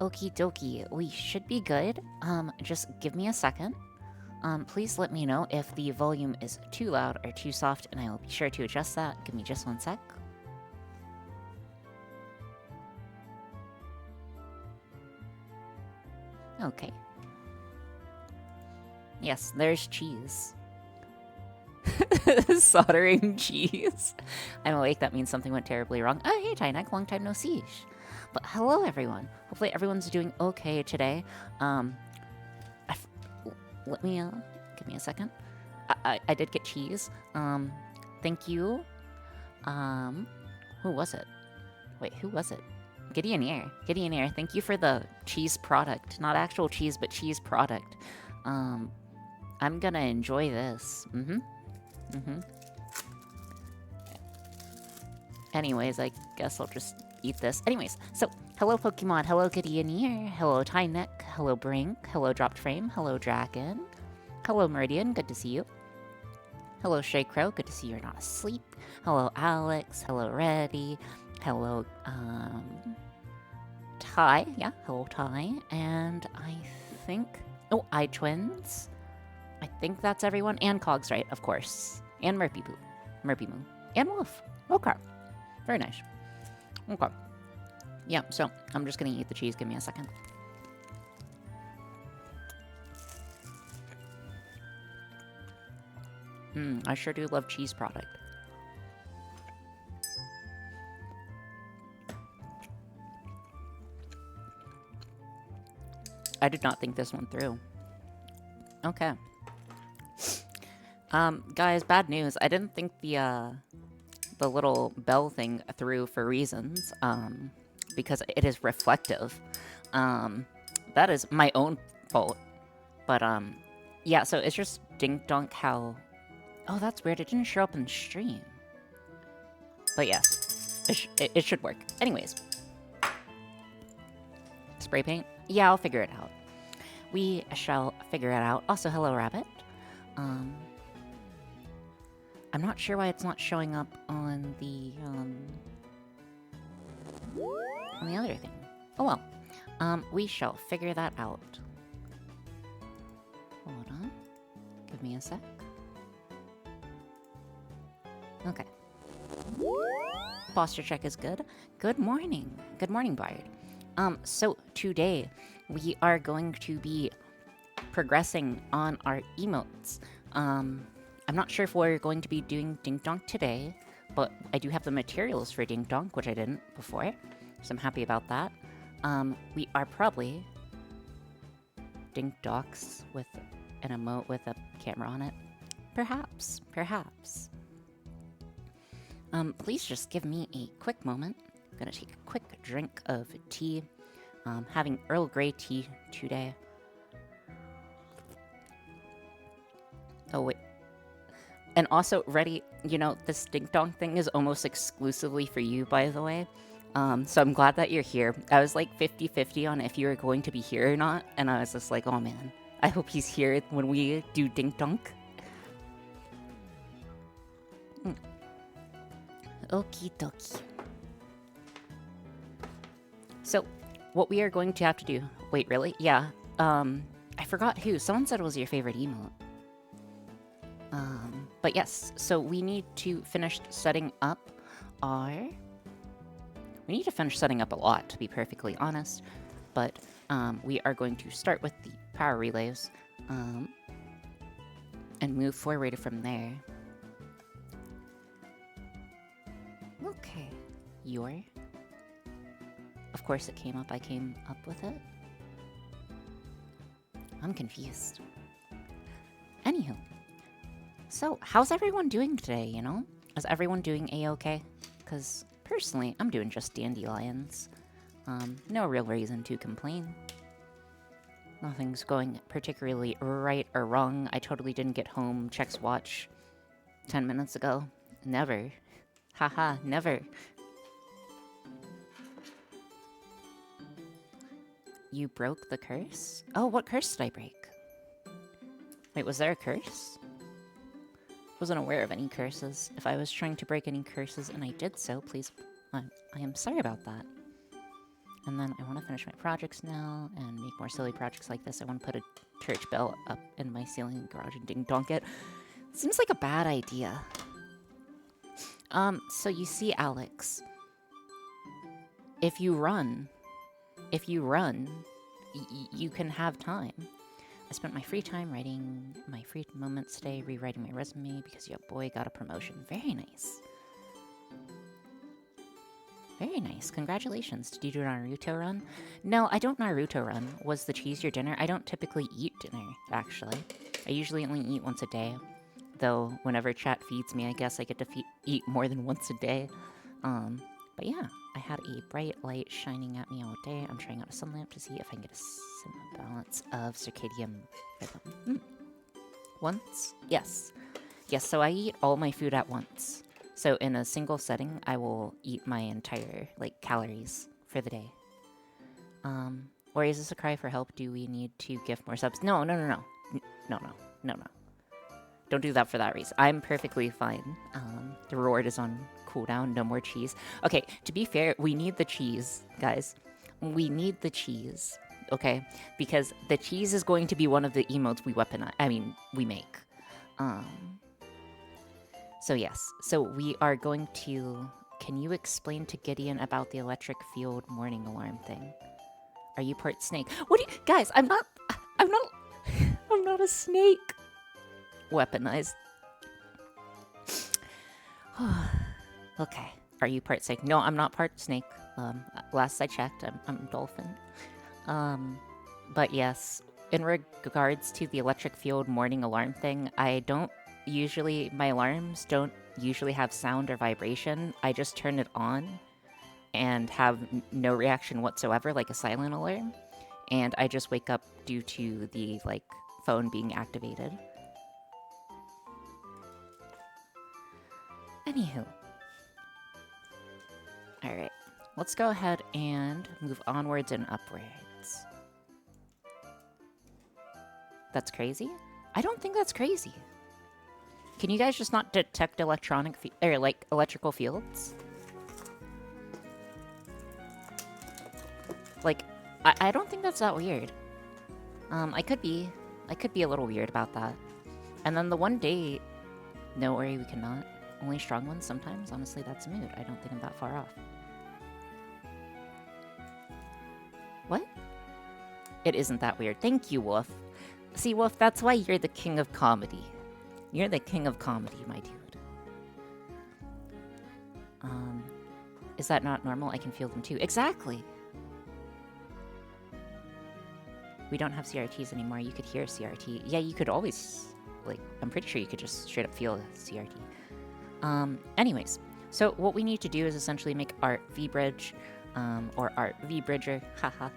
Okie dokie, we should be good. Just give me a second. Please let me know if the volume is too loud or too soft, and I will be sure to adjust that. Give me just one sec. Okay. Yes, there's cheese. Soldering cheese. I'm awake, that means something went terribly wrong. Oh, hey, Tynek, long time no see. But hello, everyone. Hopefully everyone's doing okay today. Let me, give me a second. I did get cheese. Thank you. Who was it? Wait, who was it? Gideon Air. Gideon Air, thank you for the cheese product. Not actual cheese, but cheese product. I'm gonna enjoy this. Anyways, I guess I'll just eat this. Anyways, so, hello Pokemon, hello Gideon Ear, hello Tyneck, hello Brink, hello Dropped Frame, hello Dragon, hello Meridian, good to see you. Hello Shay Crow, good to see you're not asleep. Hello Alex, hello Reddy, hello, Ty, yeah, hello Ty, and I think, oh, iTwins. I think that's everyone, and Cogs, right, of course. And Murpy Moo, and Wolf. Okay, very nice. Okay. Yeah, so I'm just gonna eat the cheese. Give me a second. I sure do love cheese product. I did not think this one through. Okay. Guys, bad news. I didn't think the little bell thing through for reasons, because it is reflective. That is my own fault. But, yeah, so it's just DinkDonk how... Oh, that's weird. It didn't show up in stream. But yes, it should work. Anyways. Spray paint? Yeah, I'll figure it out. We shall figure it out. Also, hello, Rabbit. I'm not sure why it's not showing up on the other thing. Oh well. We shall figure that out. Hold on. Give me a sec. Okay. Posture check is good. Good morning. Good morning, Bard. So today we are going to be progressing on our emotes. I'm not sure if we're going to be doing DinkDonk today, but I do have the materials for DinkDonk, which I didn't before, so I'm happy about that. We are probably DinkDonks with an emote with a camera on it. Perhaps, perhaps. Please just give me a quick moment. I'm gonna take a quick drink of tea. Having Earl Grey tea today. Oh, wait. And also, Reddy, you know, this DinkDonk thing is almost exclusively for you, by the way. So I'm glad that you're here. I was like 50-50 on if you were going to be here or not, and I was just like, oh man, I hope he's here when we do DinkDonk. Okie dokie. So, what we are going to have to do... Wait, really? Yeah. I forgot who. Someone said it was your favorite emote. But yes, so we need to finish setting up our... We need to finish setting up a lot, to be perfectly honest. But we are going to start with the power relays and move forward from there. Okay. Your... Of course it came up. I came up with it. I'm confused. Anywho. So, how's everyone doing today, you know? Is everyone doing a-okay? Because, personally, I'm doing just dandelions. No real reason to complain. Nothing's going particularly right or wrong. I totally didn't get home, checks watch, 10 minutes ago. Never. Haha, never. You broke the curse? Oh, what curse did I break? Wait, was there a curse? Wasn't aware of any curses. If I was trying to break any curses and I did so, please... I am sorry about that. And then I want to finish my projects now and make more silly projects like this. I want to put a church bell up in my ceiling garage and ding-donk it. Seems like a bad idea. So you see, Alex, if you run, you can have time. I spent my free time writing my free moments today, rewriting my resume because your boy got a promotion. Very nice. Very nice. Congratulations. Did you do a Naruto run? No, I don't Naruto run. Was the cheese your dinner? I don't typically eat dinner, actually. I usually only eat once a day. Though, whenever chat feeds me, I guess I get to eat more than once a day. But yeah, I had a bright light shining at me all day. I'm trying out a sun lamp to see if I can get a balance of circadian rhythm. Once? Yes. Yes, so I eat all my food at once. So in a single setting, I will eat my entire, calories for the day. Or is this a cry for help? Do we need to gift more subs? No. No. Don't do that for that reason. I'm perfectly fine. The reward is on cooldown. No more cheese. Okay, to be fair, we need the cheese, guys. We need the cheese, okay? Because the cheese is going to be one of the emotes we make. So yes. So we are going to... Can you explain to Gideon about the electric field morning alarm thing? Are you part snake? What do you... Guys, I'm not a snake. Weaponized. Okay. Are you part snake? No, I'm not part snake. Last I checked, I'm dolphin. But yes, in regards to the electric field morning alarm thing, my alarms don't usually have sound or vibration. I just turn it on and have no reaction whatsoever, like a silent alarm. And I just wake up due to the, phone being activated. Anywho. Alright. Let's go ahead and move onwards and upwards. That's crazy? I don't think that's crazy. Can you guys just not detect electrical fields? I don't think that's that weird. I could be a little weird about that. And then the one day, no worry, we cannot. Only strong ones sometimes. Honestly, that's a mood. I don't think I'm that far off. What? It isn't that weird. Thank you, Wolf. See, Wolf, that's why you're the king of comedy. You're the king of comedy, my dude. Is that not normal? I can feel them too. Exactly! We don't have CRTs anymore. You could hear a CRT. Yeah, you could always... I'm pretty sure you could just straight up feel a CRT. Anyways. So what we need to do is essentially make Art V-Bridge, or Art V-Bridger, haha.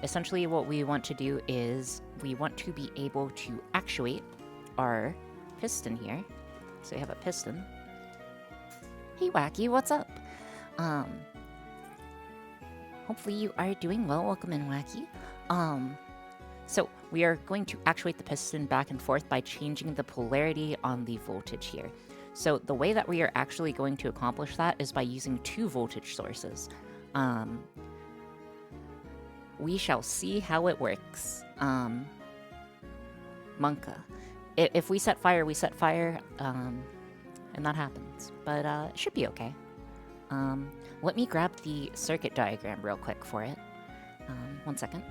Essentially what we want to do is we want to be able to actuate our piston here. So we have a piston. Hey, Wacky, what's up? Hopefully you are doing well. Welcome in, Wacky. So we are going to actuate the piston back and forth by changing the polarity on the voltage here. So the way that we are actually going to accomplish that is by using two voltage sources. We shall see how it works. Monka. If we set fire, we set fire, and that happens. But it should be okay. Let me grab the circuit diagram real quick for it. 1 second.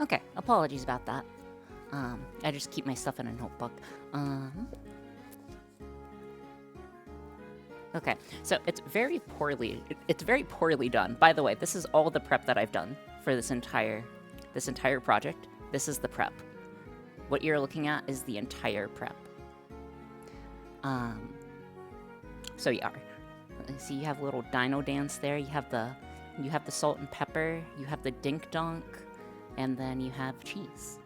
Okay, apologies about that. I just keep my stuff in a notebook. Okay, so it's very poorly done. By the way, this is all the prep that I've done for this entire project. This is the prep. What you're looking at is the entire prep. So yeah, see, you have a little dino dance there. You have the salt and pepper. You have the DinkDonk, and then you have cheese.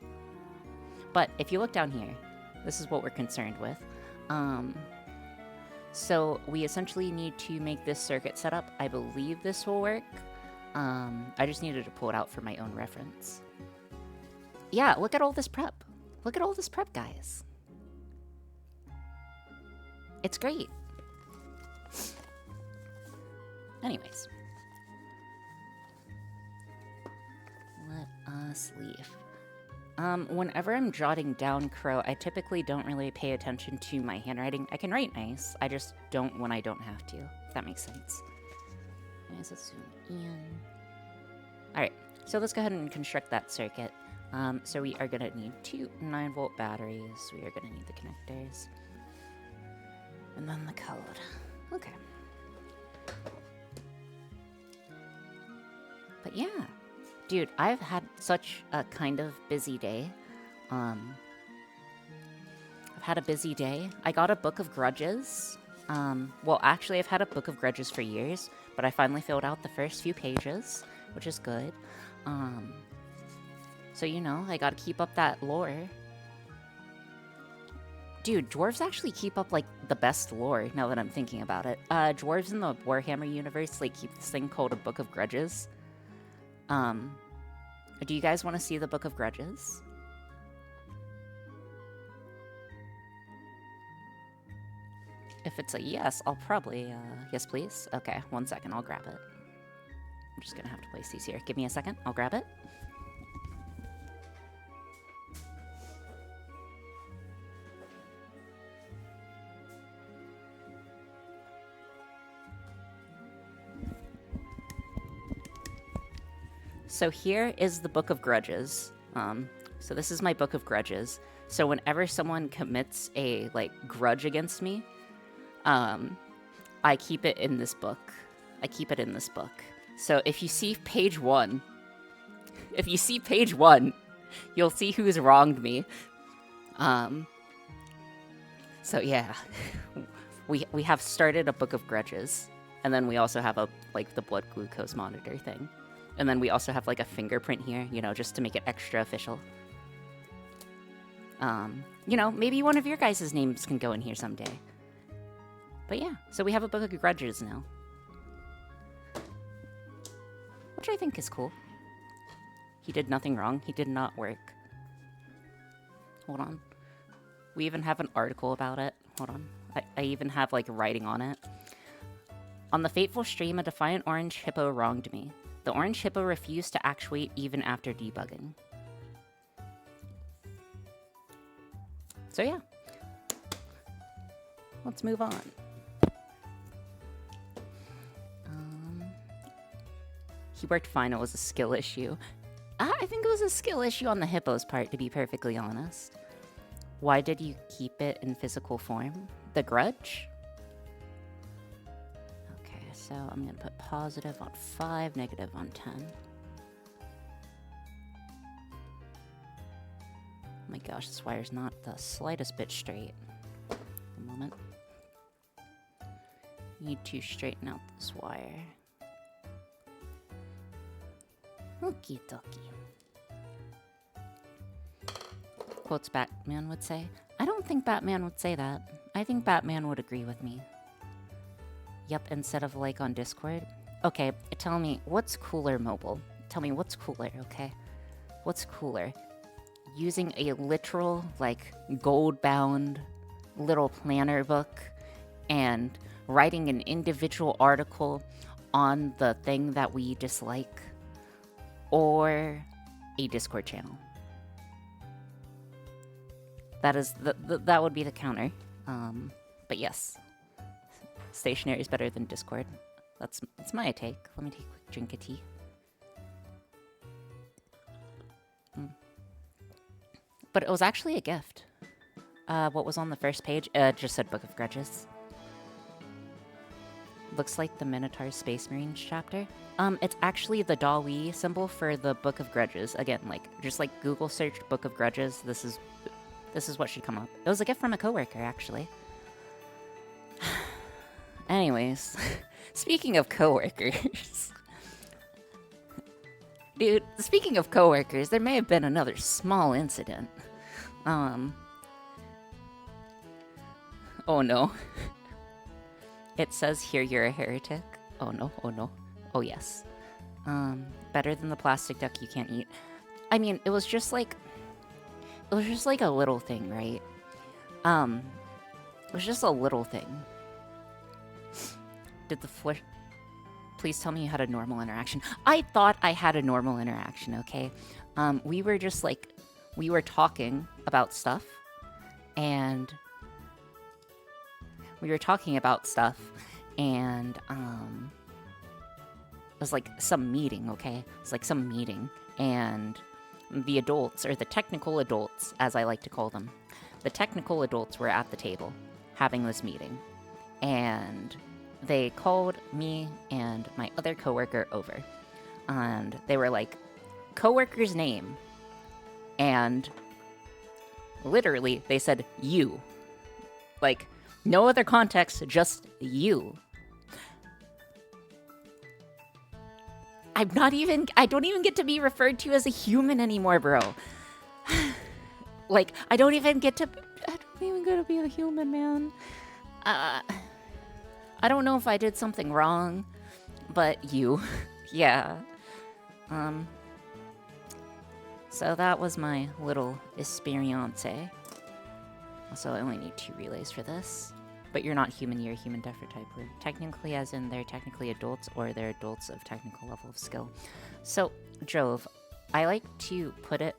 But if you look down here, this is what we're concerned with. So we essentially need to make this circuit setup. I believe this will work. I just needed to pull it out for my own reference. Yeah, look at all this prep. Look at all this prep, guys. It's great. Anyways. Let us leave. Whenever I'm jotting down Crow, I typically don't really pay attention to my handwriting. I can write nice, I just don't when I don't have to, if that makes sense. Let's zoom in. Alright, so let's go ahead and construct that circuit. So we are gonna need 2 9-volt batteries, we are gonna need the connectors, and then the code. Okay. But yeah. Dude, I've had such a kind of busy day. I've had a busy day. I got a book of grudges. Well, actually, I've had a book of grudges for years, but I finally filled out the first few pages, which is good. So, you know, I gotta keep up that lore. Dude, dwarves actually keep up, like, the best lore, now that I'm thinking about it. Dwarves in the Warhammer universe, like, keep this thing called a Book of Grudges. Do you guys want to see the Book of Grudges? If it's a yes, I'll probably, yes please? Okay, 1 second, I'll grab it. I'm just gonna have to place these here. Give me a second, I'll grab it. So here is the Book of Grudges. So this is my Book of Grudges. So whenever someone commits a, like, grudge against me, I keep it in this book. I keep it in this book. So if you see page 1, you'll see who's wronged me. So yeah, we have started a Book of Grudges, and then we also have a, like, the blood glucose monitor thing. And then we also have, like, a fingerprint here, you know, just to make it extra official. You know, maybe one of your guys' names can go in here someday. But yeah, so we have a Book of Grudges now. Which I think is cool. He did nothing wrong. He did not work. Hold on. We even have an article about it. Hold on. I even have, like, writing on it. On the fateful stream, a defiant orange hippo wronged me. The orange hippo refused to actuate even after debugging. So yeah. Let's move on. He worked fine, it was a skill issue. I think it was a skill issue on the hippo's part, to be perfectly honest. Why did you keep it in physical form? The grudge? So I'm going to put positive on 5, negative on 10. Oh my gosh, this wire's not the slightest bit straight. A moment. Need to straighten out this wire. Okie dokie. Quotes Batman would say. I don't think Batman would say that. I think Batman would agree with me. Yep, instead of like on Discord. Okay, tell me, what's cooler, mobile? Tell me what's cooler, okay? What's cooler? Using a literal, like, gold-bound little planner book and writing an individual article on the thing that we dislike, or a Discord channel? That is, that would be the counter. But yes. Stationary is better than Discord. That's my take. Let me take a quick drink of tea. But it was actually a gift. What was on the first page? It just said Book of Grudges. Looks like the Minotaur Space Marines chapter. It's actually the Dali symbol for the Book of Grudges. Again, like, just like Google searched Book of Grudges, this is what should come up. It was a gift from a coworker, actually. Anyways, speaking of coworkers, dude, speaking of coworkers, there may have been another small incident. Oh no. It says here you're a heretic. Oh no, oh no. Oh yes. Better than the plastic duck you can't eat. I mean, it was just like a little thing, right? It was just a little thing. Did the flish... Please tell me you had a normal interaction. I thought I had a normal interaction, okay? We were just like, we were talking about stuff, and it was like some meeting, okay? It was like some meeting, and the adults, or the technical adults, as I like to call them, the technical adults were at the table having this meeting, and they called me and my other coworker over, and they were like, coworker's name, and literally they said, you. Like, no other context, just you. I don't even get to be referred to as a human anymore, bro. Like, I don't even get to be a human, man. I don't know if I did something wrong, but you. Yeah. So that was my little experience. Also, I only need 2 relays for this. But you're not human, you're a human Defra type. We're technically, as in they're technically adults, or they're adults of technical level of skill. So, Jove, I like to put it...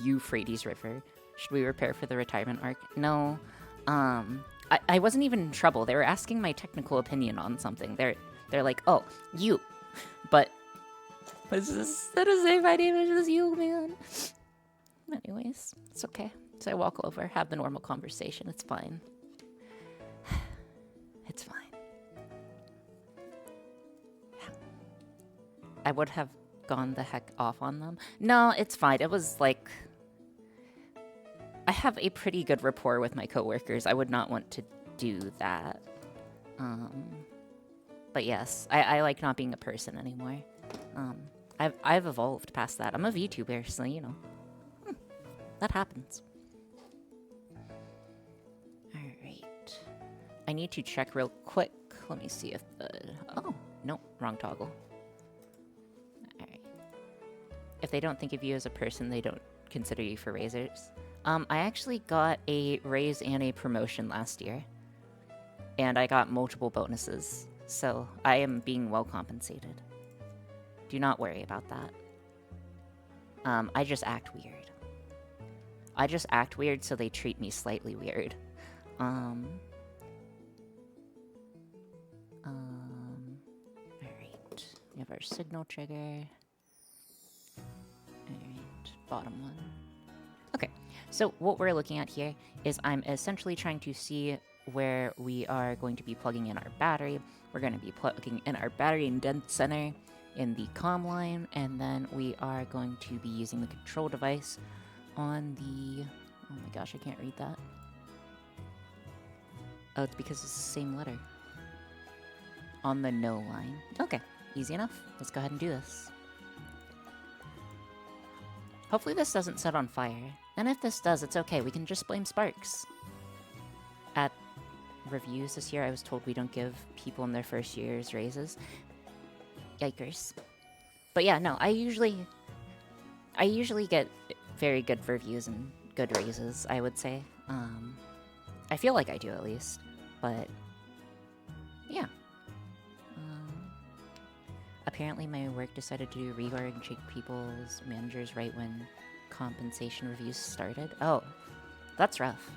Euphrates River. Should we prepare for the retirement arc? No. I wasn't even in trouble. They were asking my technical opinion on something. They're like, oh, you. But instead of saying my name, it's just you, man. Anyways, it's okay. So I walk over, have the normal conversation. It's fine. It's fine. I would have gone the heck off on them. No, it's fine. It was like... I have a pretty good rapport with my coworkers. I would not want to do that. But yes, I like not being a person anymore. I've evolved past that. I'm a VTuber, so you know. That happens. Alright. I need to check real quick. Let me see if the... Oh, no, wrong toggle. Alright. If they don't think of you as a person, they don't consider you for raisers. I actually got a raise and a promotion last year. And I got multiple bonuses. So I am being well compensated. Do not worry about that. I just act weird. I just act weird, so they treat me slightly weird. Alright. We have our signal trigger. Alright, bottom one. Okay, so what we're looking at here is I'm essentially trying to see where we are going to be plugging in our battery. We're going to be plugging in our battery indent center in the comm line, and then we are going to be using the control device on the... Oh my gosh, I can't read that. Oh, it's because it's the same letter. On the no line. Okay, easy enough. Let's go ahead and do this. Hopefully this doesn't set on fire. And if this does, it's okay. We can just blame Sparks. At reviews this year, I was told we don't give people in their first years raises. Yikers. But yeah, no, I usually get very good reviews and good raises, I would say. I feel like I do, at least. But, yeah. Apparently my work decided to do reorg and shake people's managers right when compensation reviews started. Oh, that's rough.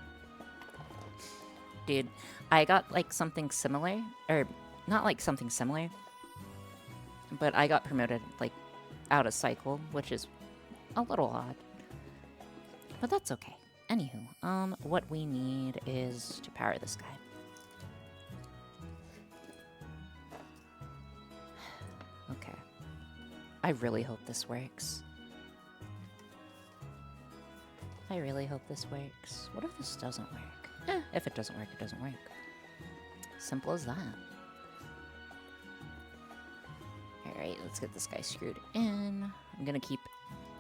Dude, I got, like, something similar. Or, not like something similar. But I got promoted, like, out of cycle, which is a little odd. But that's okay. Anywho, what we need is to power this guy. Okay. I really hope this works. I really hope this works. What if this doesn't work? If it doesn't work, it doesn't work. Simple as that. Alright, let's get this guy screwed in. I'm gonna keep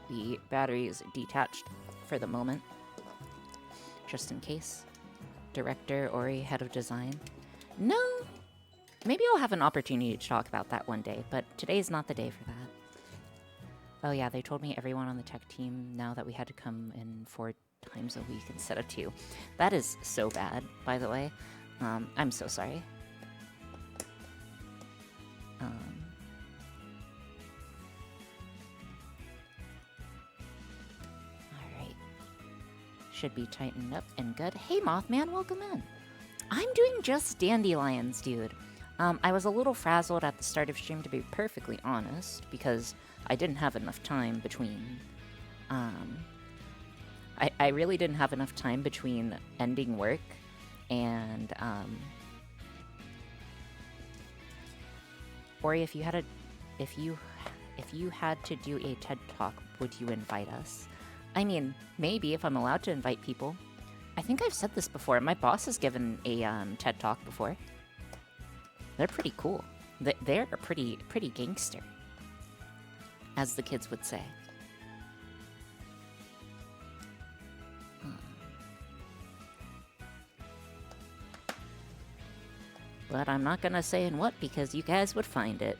the batteries detached for the moment. Just in case. Director, Ori, head of design. No. Maybe I'll have an opportunity to talk about that one day, but today's not the day for that. Oh yeah, they told me everyone on the tech team now that we had to come in 4 times a week instead of 2. That is so bad, by the way. I'm so sorry. Alright. Should be tightened up and good. Hey Mothman, welcome in. I'm doing just dandelions, dude. I was a little frazzled at the start of stream, to be perfectly honest, because I didn't have enough time between... I really didn't have enough time between ending work and... Ori, if you had to do a TED Talk, would you invite us? I mean, maybe, if I'm allowed to invite people. I think I've said this before. My boss has given a TED Talk before. They're pretty cool. They're pretty gangster, as the kids would say. But I'm not gonna say in what, because you guys would find it.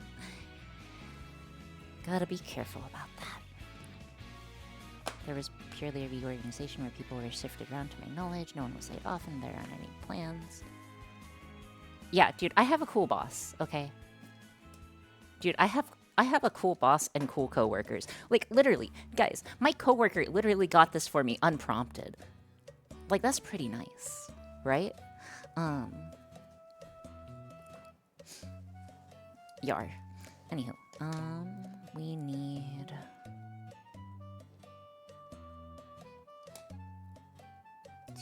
Gotta be careful about that. There was purely a reorganization where people were sifted around to my knowledge. No one was laid off and there aren't any plans. Yeah, dude, I have a cool boss, okay? Dude, I have a cool boss and cool coworkers. Like, literally, guys, my coworker literally got this for me unprompted. Like, that's pretty nice, right? Yar. Anywho, we need...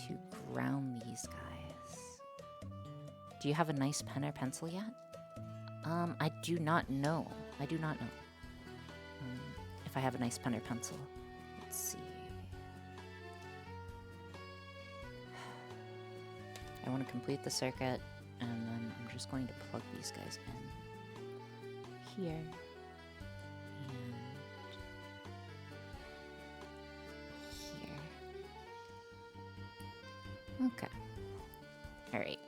to ground these guys. Do you have a nice pen or pencil yet? I do not know. I do not know. If I have a nice pen or pencil. Let's see. I want to complete the circuit, and then I'm just going to plug these guys in. Here. And here. Okay. Alright.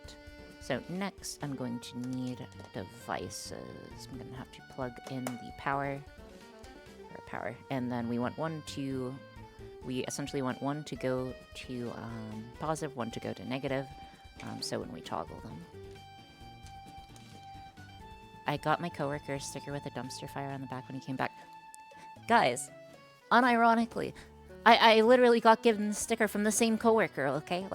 So next I'm going to need devices. I'm going to have to plug in the power. And then we want we essentially want one to go to positive, one to go to negative. So when we toggle them. I got my coworker a sticker with a dumpster fire on the back when he came back. Guys, unironically, I literally got given the sticker from the same coworker, okay?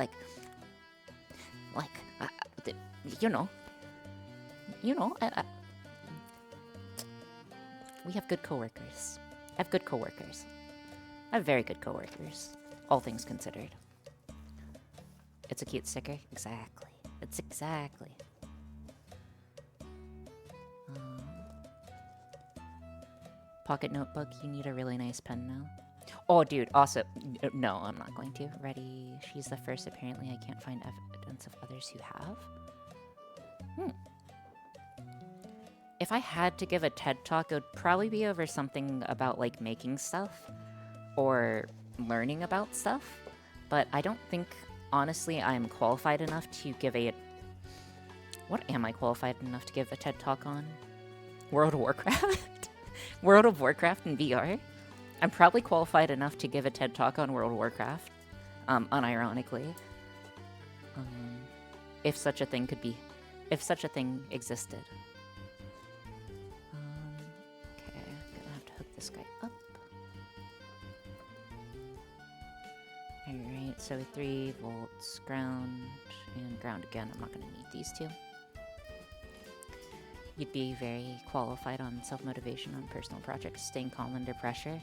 You know, we have good coworkers. I have good coworkers. I have very good coworkers, all things considered. It's a cute sticker? Exactly. It's exactly. Pocket notebook, you need a really nice pen now. Oh, dude, also, no, I'm not going to. Ready? She's the first. Apparently, I can't find evidence of others who have. If I had to give a TED Talk, it would probably be over something about, like, making stuff or learning about stuff. But I don't think, honestly, I'm qualified enough to give a... What am I qualified enough to give a TED Talk on? World of Warcraft? World of Warcraft in VR? I'm probably qualified enough to give a TED Talk on World of Warcraft, unironically. If such a thing existed. Okay, I'm gonna have to hook this guy up. Alright, so 3 volts, ground, and ground again. I'm not gonna need these two. You'd be very qualified on self-motivation on personal projects, staying calm under pressure.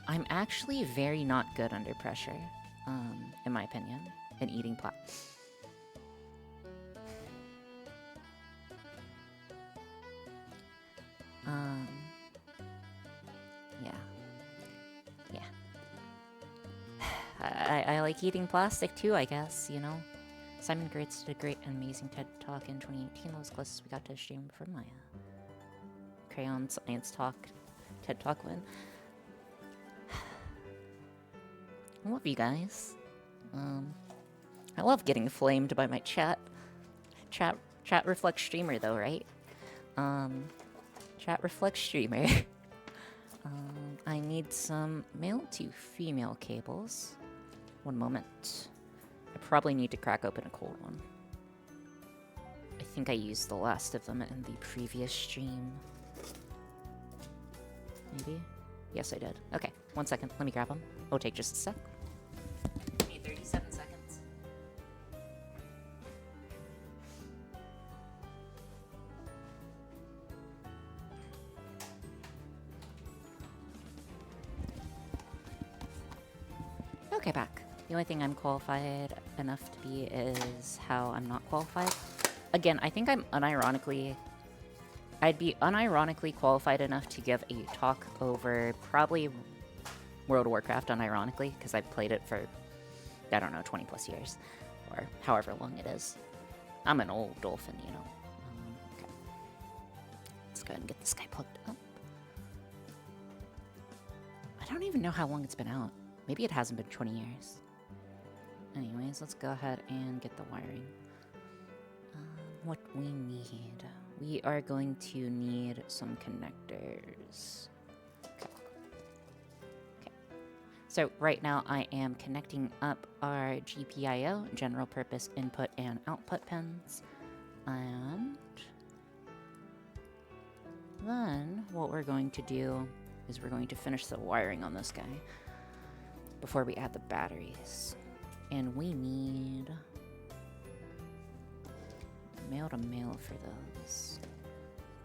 I'm actually very not good under pressure, in my opinion, and eating plat. Yeah. I like eating plastic too, I guess, you know? Simon Gritz did a great and amazing TED Talk in 2018. That was closest we got to a stream for my Crayon Science Talk TED Talk win. I love you guys. I love getting flamed by my chat Chat reflects streamer though, right? Chat reflects streamer. I need some male to female cables. One moment. I probably need to crack open a cold one. I think I used the last of them in the previous stream. Maybe? Yes, I did. Okay, 1 second. Let me grab them. It'll take just a sec. Give me 37 seconds. Okay, back. The only thing I'm qualified enough to be is how I'm not qualified. Again, I think I'd be unironically qualified enough to give a talk over probably World of Warcraft, unironically, because I've played it for, I don't know, 20 plus years, or however long it is. I'm an old dolphin, you know. Okay. Let's go ahead and get this guy plugged up. I don't even know how long it's been out. Maybe it hasn't been 20 years. Anyways, let's go ahead and get the wiring. What we need. We are going to need some connectors. Okay. So right now I am connecting up our GPIO, general purpose input and output pins. And then what we're going to do is we're going to finish the wiring on this guy before we add the batteries. And we need male to male for those.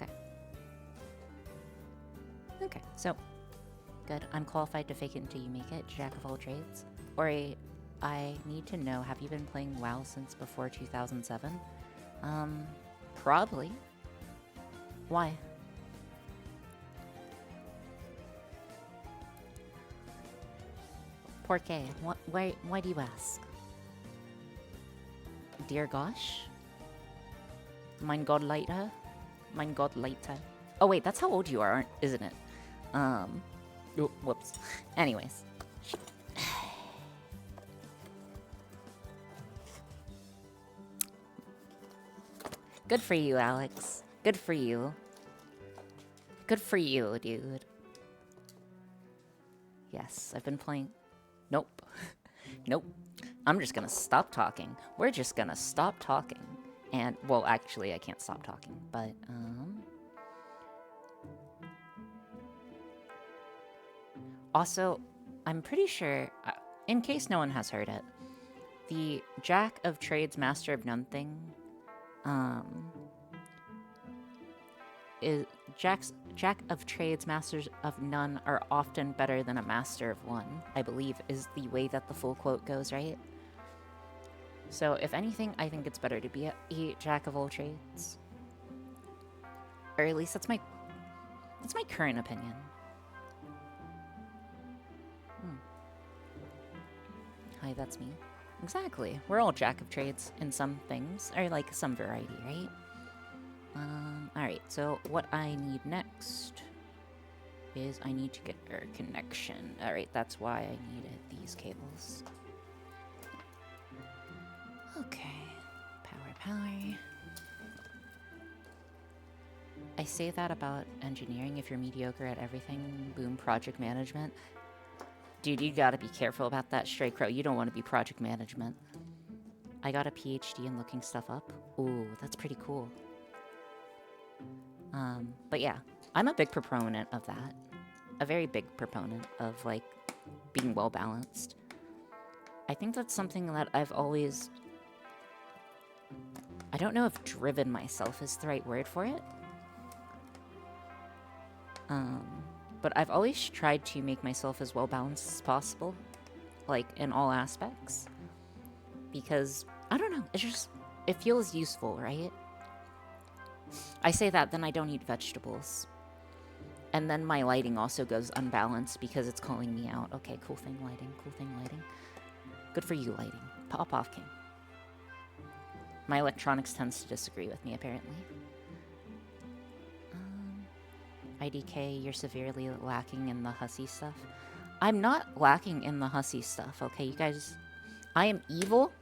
Okay. Okay, so good. I'm qualified to fake it until you make it, jack of all trades. Ori, I need to know, have you been playing WoW since before 2007? Probably. Why? Porqué? Why do you ask? Dear gosh? Mein Gott later? Mein Gott later. Oh wait, that's how old you are, isn't it? Whoops. Anyways. Good for you, Alex. Good for you. Good for you, dude. Yes, I've been playing... Nope. Nope. I'm just gonna stop talking. We're just gonna stop talking. And, well, actually, I can't stop talking, but, also, I'm pretty sure, in case no one has heard it, the Jack of Trades, Master of None thing, is Jack of Trades, Masters of None are often better than a Master of One, I believe, is the way that the full quote goes, right? So, if anything, I think it's better to be a jack of all trades. Or at least that's my current opinion. Hi, that's me. Exactly. We're all jack of trades in some things, or like some variety, right? Alright, so what I need next is I need to get our connection. Alright, that's why I needed these cables. Okay, power. I say that about engineering. If you're mediocre at everything, boom, project management. Dude, you gotta be careful about that, Stray Crow. You don't want to be project management. I got a PhD in looking stuff up. Ooh, that's pretty cool. But yeah, I'm a big proponent of that. A very big proponent of, like, being well-balanced. I think that's something that I've always... I don't know if driven myself is the right word for it. But I've always tried to make myself as well-balanced as possible. Like, in all aspects. Because, I don't know, it feels useful, right? I say that, then I don't eat vegetables. And then my lighting also goes unbalanced because it's calling me out. Okay, cool thing, lighting. Good for you, lighting. Pop off, King. My electronics tends to disagree with me, apparently. IDK, you're severely lacking in the hussy stuff. I'm not lacking in the hussy stuff, okay, you guys? I am evil.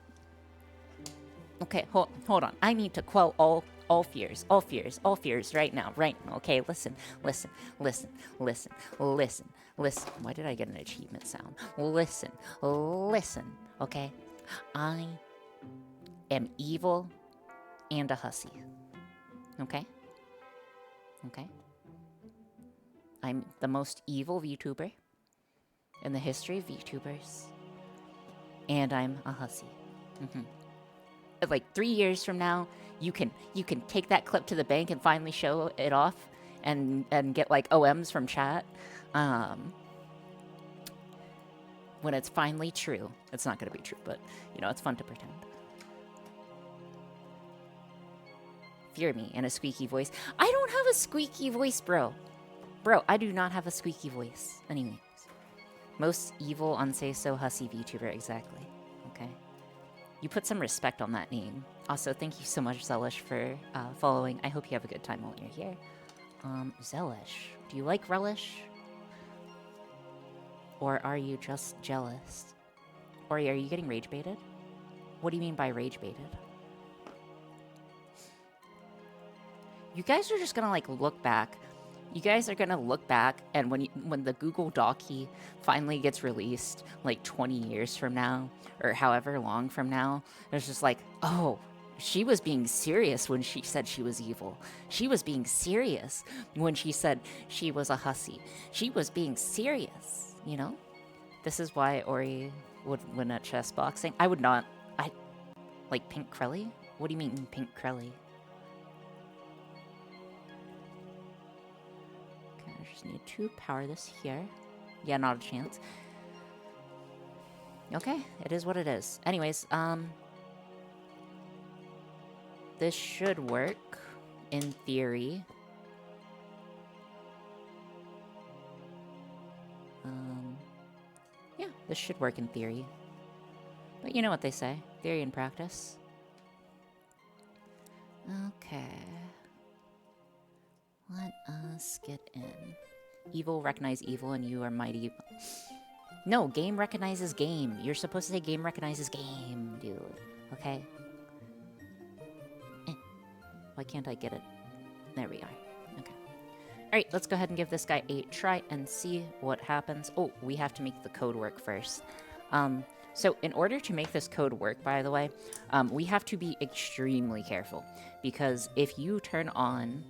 Okay, hold on. I need to quell all fears, all fears right now, right now. Okay, listen, listen, listen, listen, listen, listen. Why did I get an achievement sound? Listen, listen, okay? I am evil and a hussy. Okay? Okay? I'm the most evil VTuber in the history of VTubers. And I'm a hussy. Like 3 years from now, you can take that clip to the bank and finally show it off and get like OMs from chat. When it's finally true. It's not gonna be true, but you know, it's fun to pretend. Fear me in a squeaky voice. I don't have a squeaky voice, bro. Bro, I do not have a squeaky voice. Anyways. Most evil, unsafe, so hussy VTuber, exactly. Okay. You put some respect on that name. Also, thank you so much, Zelish, for following. I hope you have a good time while you're here. Zelish, do you like relish? Or are you just jealous? Or are you getting rage baited? What do you mean by rage baited? You guys are just gonna like look back. You guys are gonna look back, and when the Google Doc key finally gets released, like 20 years from now, or however long from now, it's just like, oh, she was being serious when she said she was evil. She was being serious when she said she was a hussy. She was being serious, you know? This is why Ori would win at chess boxing. I would not. Like Pink Crelly? What do you mean Pink Crelly? Okay, I just need to power this here. Yeah, not a chance. Okay, it is what it is. Anyways, this should work in theory. Yeah, this should work in theory. But you know what they say, theory and practice. Okay. Let us get in. Evil recognize evil and you are mighty. No, game recognizes game. You're supposed to say game recognizes game, dude. Okay? Why can't I get it? There we are. Okay. Alright, let's go ahead and give this guy a try and see what happens. Oh, we have to make the code work first. So in order to make this code work, by the way, we have to be extremely careful. Because if you turn on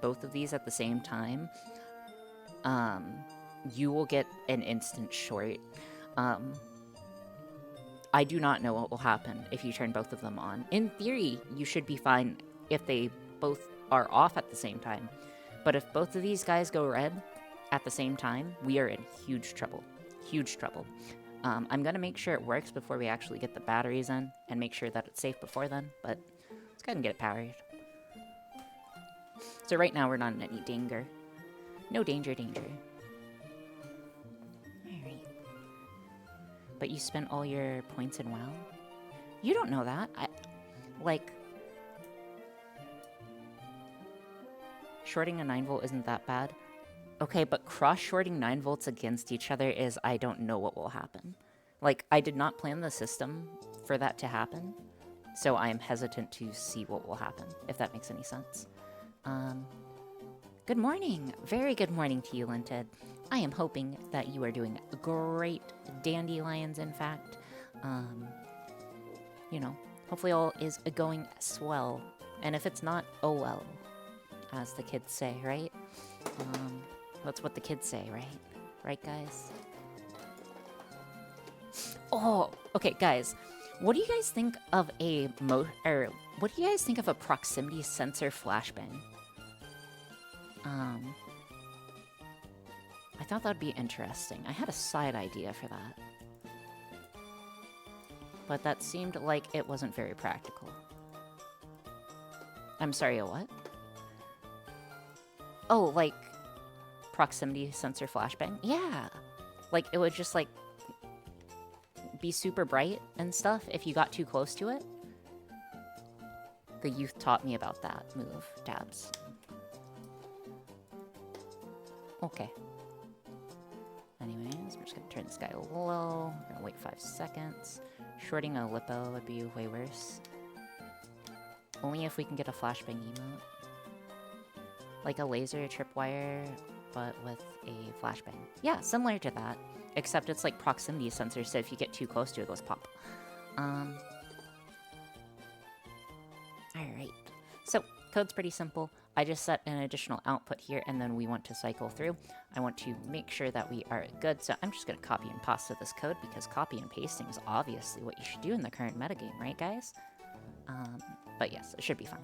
both of these at the same time, you will get an instant short. I do not know what will happen if you turn both of them on. In theory, you should be fine if they both are off at the same time. But if both of these guys go red at the same time, we are in huge trouble. Huge trouble. I'm going to make sure it works before we actually get the batteries in, and make sure that it's safe before then, but let's go ahead and get it powered. So right now we're not in any danger. No danger. Alright. But you spent all your points in WoW? You don't know that. Shorting a 9-volt isn't that bad. Okay, but cross-shorting 9 volts against each other is, I don't know what will happen. Like, I did not plan the system for that to happen, so I am hesitant to see what will happen, if that makes any sense. Good morning! Very good morning to you, Linted. I am hoping that you are doing great, dandelions, in fact. You know, hopefully all is going swell. And if it's not, oh well, as the kids say, right? That's what the kids say, right? Right, guys? Oh, okay, guys. What do you guys think of what do you guys think of a proximity sensor flashbang? I thought that'd be interesting. I had a side idea for that. But that seemed like it wasn't very practical. I'm sorry, a what? Oh, like proximity sensor flashbang? Yeah. Like, it would just, like, be super bright and stuff if you got too close to it. The youth taught me about that move, dabs. Okay. Anyways, we're just gonna turn this guy low. We're gonna wait 5 seconds. Shorting a lipo would be way worse. Only if we can get a flashbang emote. Like a laser tripwire, but with a flashbang. Yeah, similar to that. Except it's like proximity sensor, so if you get too close to it, it goes pop. Alright. So, code's pretty simple. I just set an additional output here, and then we want to cycle through. I want to make sure that we are good, so I'm just going to copy and paste this code, because copy and pasting is obviously what you should do in the current metagame, right, guys? But yes, it should be fine.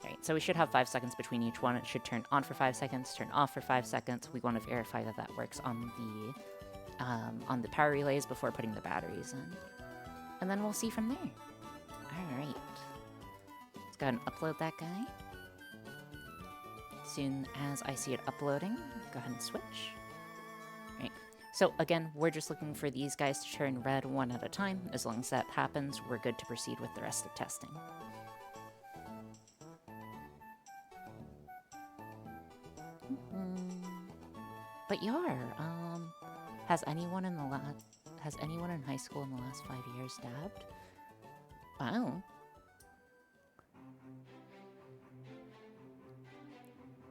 Alright, so we should have 5 seconds between each one. It should turn on for 5 seconds, turn off for 5 seconds. We want to verify that that works on the power relays before putting the batteries in. And then we'll see from there. Alright. Let's go ahead and upload that guy. As soon as I see it uploading, go ahead and switch. Alright. So again, we're just looking for these guys to turn red one at a time. As long as that happens, we're good to proceed with the rest of testing. But Yar, has anyone in high school in the last 5 years dabbed? Wow.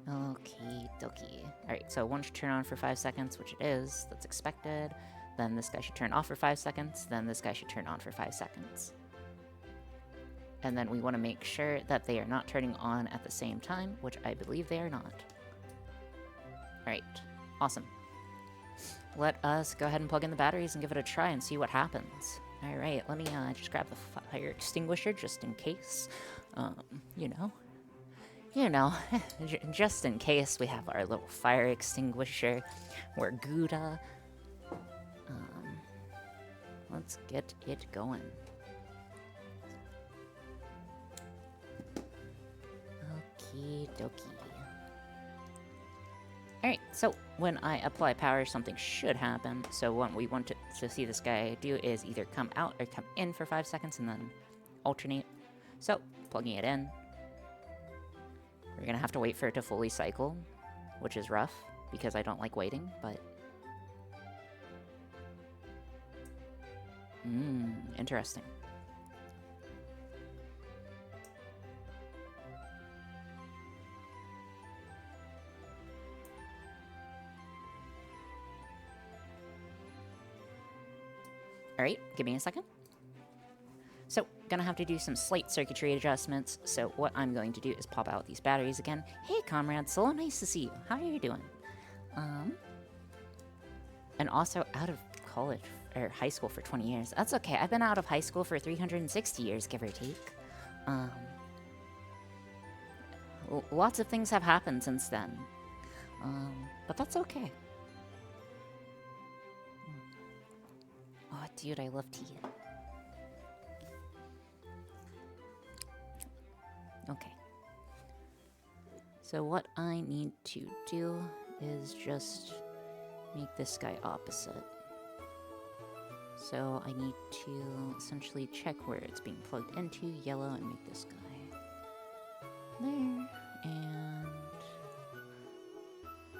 Okie dokie. Alright, so one should turn on for 5 seconds, which it is. That's expected. Then this guy should turn off for 5 seconds. Then this guy should turn on for 5 seconds. And then we want to make sure that they are not turning on at the same time, which I believe they are not. Alright, awesome. Let us go ahead and plug in the batteries and give it a try and see what happens. Alright, let me just grab the fire extinguisher just in case. You know, just in case we have our little fire extinguisher. We're Gouda. Let's get it going. Okie dokie. Alright, so when I apply power, something should happen. So what we want to see this guy do is either come out or come in for 5 seconds and then alternate. So, plugging it in. We're gonna have to wait for it to fully cycle, which is rough, because I don't like waiting, but... interesting. Alright, give me a second. So, gonna have to do some slight circuitry adjustments, so what I'm going to do is pop out these batteries again. Hey comrades, so nice to see you. How are you doing? And also out of college, or high school for 20 years. That's okay, I've been out of high school for 360 years, give or take. Lots of things have happened since then. But that's okay. Oh, dude, I love tea. Okay. So what I need to do is just make this guy opposite. So I need to essentially check where it's being plugged into, yellow, and make this guy there. And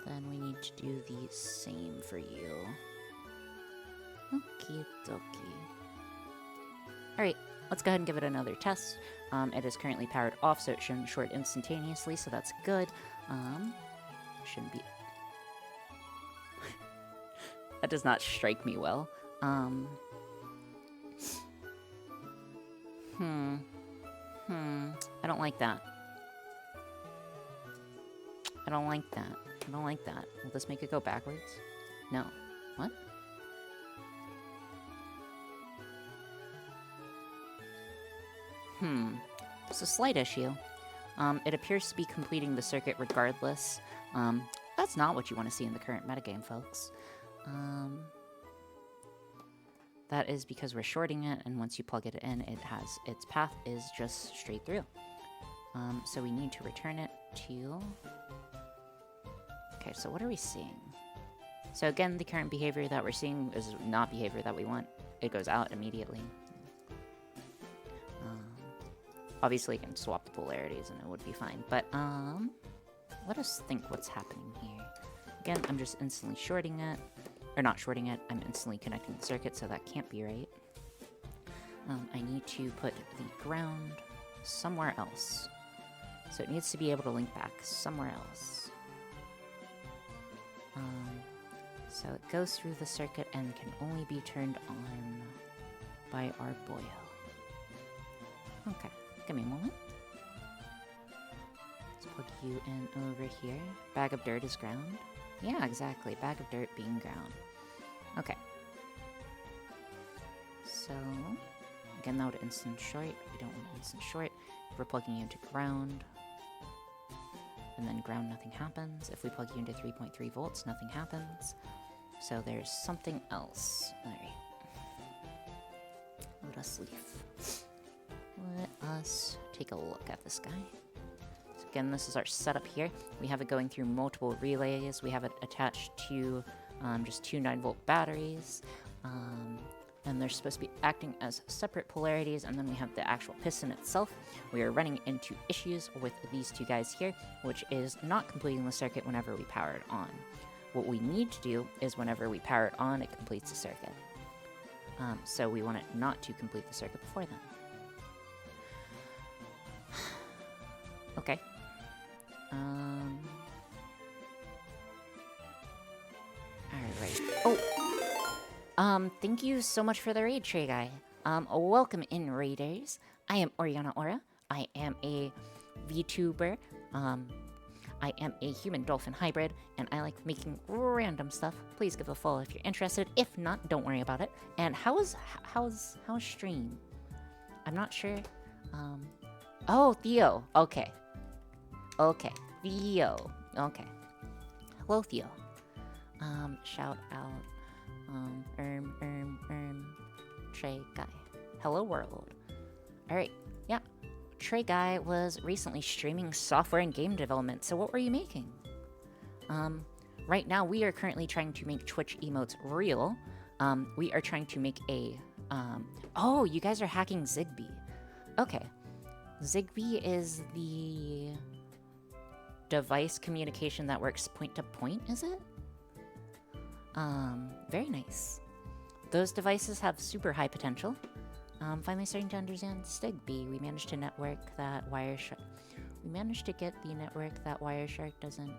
then we need to do the same for you. Okie dokie. Alright, let's go ahead and give it another test. It is currently powered off, so it shouldn't short instantaneously, so that's good. Shouldn't be... That does not strike me well. I don't like that. I don't like that. I don't like that. Will this make it go backwards? No. What? It's a slight issue. It appears to be completing the circuit regardless. That's not what you want to see in the current metagame, folks. That is because we're shorting it, and once you plug it in, its path is just straight through. So we need to return it to... Okay, so what are we seeing? So again, the current behavior that we're seeing is not behavior that we want. It goes out immediately. Obviously, you can swap the polarities and it would be fine. But, let us think what's happening here. Again, I'm just instantly shorting it. Or not shorting it, I'm instantly connecting the circuit, so that can't be right. I need to put the ground somewhere else. So it needs to be able to link back somewhere else. So it goes through the circuit and can only be turned on by our boyo. Okay, give me a moment. Let's plug you in over here. Bag of dirt is ground. Yeah, exactly. Bag of dirt being ground. Okay. So, again, that would instant short. We don't want instant short. We're plugging you into ground. And then ground, nothing happens. If we plug you into 3.3 volts, nothing happens. So there's something else. Alright. Let us leave. Let us take a look at this guy. So again, this is our setup here. We have it going through multiple relays. We have it attached to just two 9-volt batteries. And they're supposed to be acting as separate polarities, and then we have the actual piston itself. We are running into issues with these two guys here, which is not completing the circuit whenever we power it on. What we need to do is whenever we power it on, it completes the circuit. So we want it not to complete the circuit before then. Okay. Alright. Oh! Thank you so much for the raid, Trey Guy. Welcome in, raiders. I am Oriana Aura. I am a VTuber. I am a human-dolphin hybrid, and I like making random stuff. Please give a follow if you're interested. If not, don't worry about it. And how's stream? I'm not sure. Oh, Theo. Okay. Okay. Theo. Okay. Hello, Theo. Shout out. Trey Guy. Hello, world. Alright. Yeah. Trey Guy was recently streaming software and game development, so what were you making? Right now we are currently trying to make Twitch emotes real. We are trying to make a, oh, you guys are hacking Zigbee. Okay. Zigbee is the device communication that works point to point, is it? Very nice. Those devices have super high potential. Finally starting to understand Zigbee. We managed to network that Wireshark. We managed to get the network that Wireshark doesn't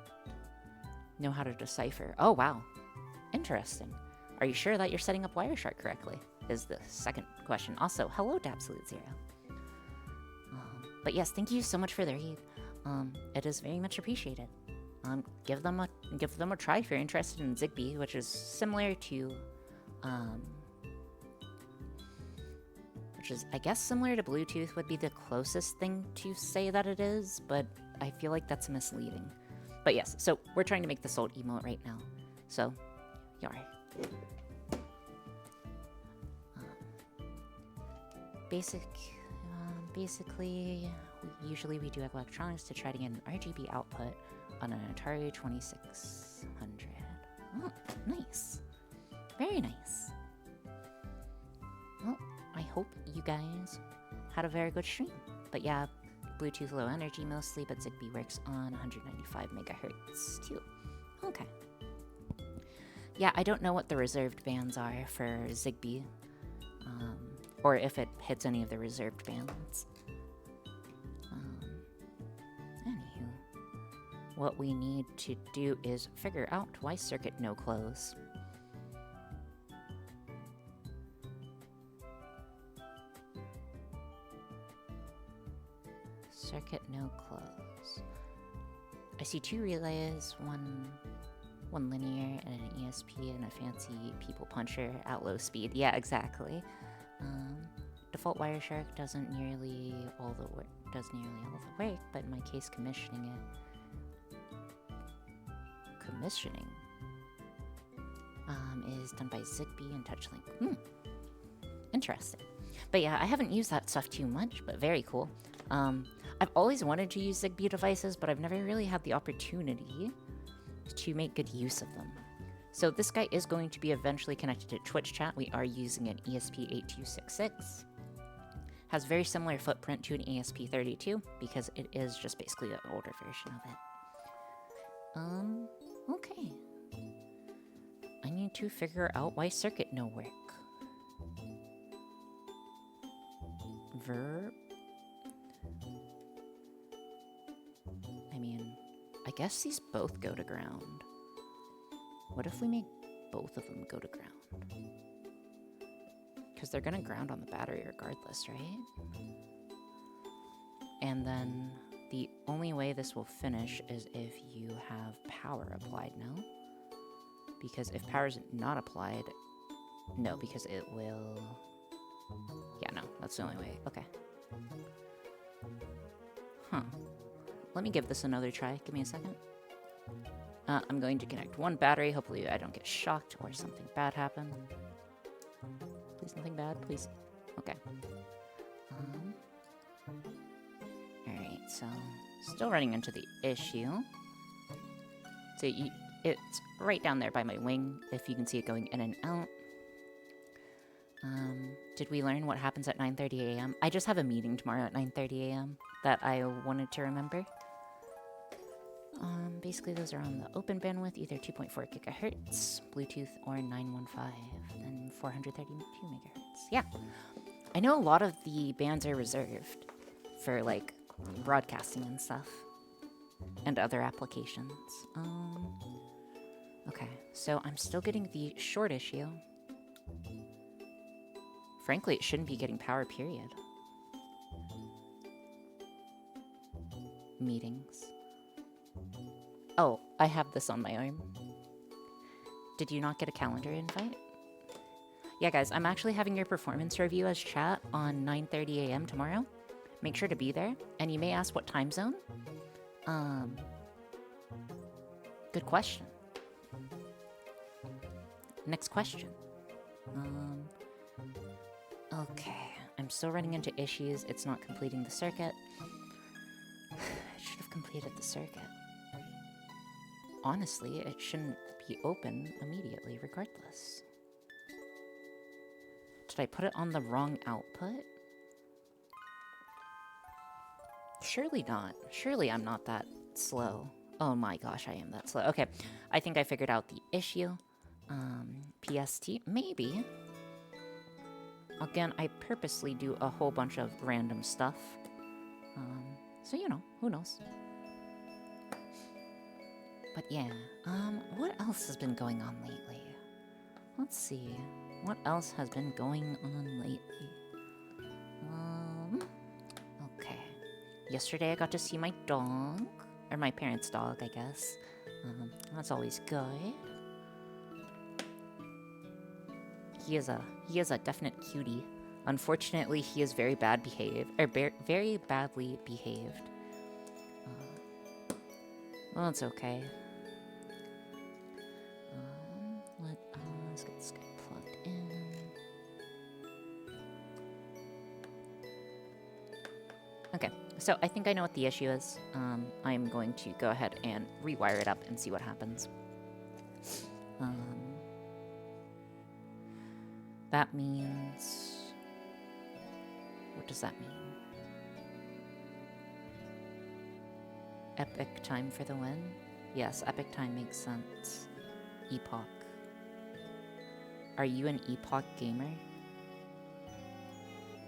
know how to decipher. Oh, wow. Interesting. Are you sure that you're setting up Wireshark correctly? Is the second question. Also, hello to Absolute Zero. But yes, thank you so much for the raid. It is very much appreciated. Give them a try if you're interested in Zigbee, which is similar to, which is, I guess, similar to Bluetooth would be the closest thing to say that it is, but I feel like that's misleading. But yes, so we're trying to make the Salt emote right now. So, yar. Basically, usually we do have electronics to try to get an RGB output on an Atari 2600. Oh, nice. Very nice. Well, I hope you guys had a very good stream. But yeah, Bluetooth low energy mostly, but Zigbee works on 195 megahertz too. Okay. Yeah, I don't know what the reserved bands are for Zigbee, or if it hits any of the reserved bands. Anywho, what we need to do is figure out why circuit no close. Circuit no close. I see two relays, one linear and an ESP and a fancy people puncher at low speed. Yeah, exactly. Default Wireshark does nearly all the work, but in my case, commissioning is done by Zigbee and TouchLink. Interesting. But yeah, I haven't used that stuff too much, but very cool. I've always wanted to use Zigbee devices, but I've never really had the opportunity to make good use of them. So this guy is going to be eventually connected to Twitch chat. We are using an ESP8266. Has very similar footprint to an ESP32 because it is just basically an older version of it. Okay. I need to figure out why circuit no work. Verb. I guess these both go to ground. What if we make both of them go to ground? Because they're gonna ground on the battery regardless, right? And then the only way this will finish is if you have power applied, no? Because if power's not applied, no, because it will... Yeah, no, that's the only way. Okay. Huh. Let me give this another try. Give me a second. I'm going to connect one battery. Hopefully I don't get shocked or something bad happen. Please, nothing bad, please. Okay. Alright, so still running into the issue. So it's right down there by my wing, if you can see it going in and out. Did we learn what happens at 9:30 a.m.? I just have a meeting tomorrow at 9:30 a.m. that I wanted to remember. Basically those are on the open bandwidth, either 2.4 gigahertz, Bluetooth, or 915, and 432 megahertz. Yeah. I know a lot of the bands are reserved for, like, broadcasting and stuff. And other applications. Okay, so I'm still getting the short issue. Frankly, it shouldn't be getting power, period. Meetings. Oh, I have this on my arm. Did you not get a calendar invite? Yeah, guys, I'm actually having your performance review as chat on 9:30 a.m. tomorrow. Make sure to be there. And you may ask what time zone? Good question. Next question. Okay. I'm still running into issues. It's not completing the circuit. I should have completed the circuit. Honestly, it shouldn't be open immediately, regardless. Did I put it on the wrong output? Surely not. Surely I'm not that slow. Oh my gosh, I am that slow. Okay, I think I figured out the issue. PST, maybe. Again, I purposely do a whole bunch of random stuff. So, you know, who knows? But yeah, what else has been going on lately? Let's see. What else has been going on lately? Okay. Yesterday I got to see my dog. Or my parents' dog, I guess. That's always good. He is a definite cutie. Unfortunately, he is very bad behaved, or very badly behaved. Well, it's okay. Let's get this guy plugged in. Okay, so I think I know what the issue is. I'm going to go ahead and rewire it up and see what happens. That means... What does that mean? Epic time for the win? Yes, epic time makes sense. Epoch. Are you an Epoch gamer?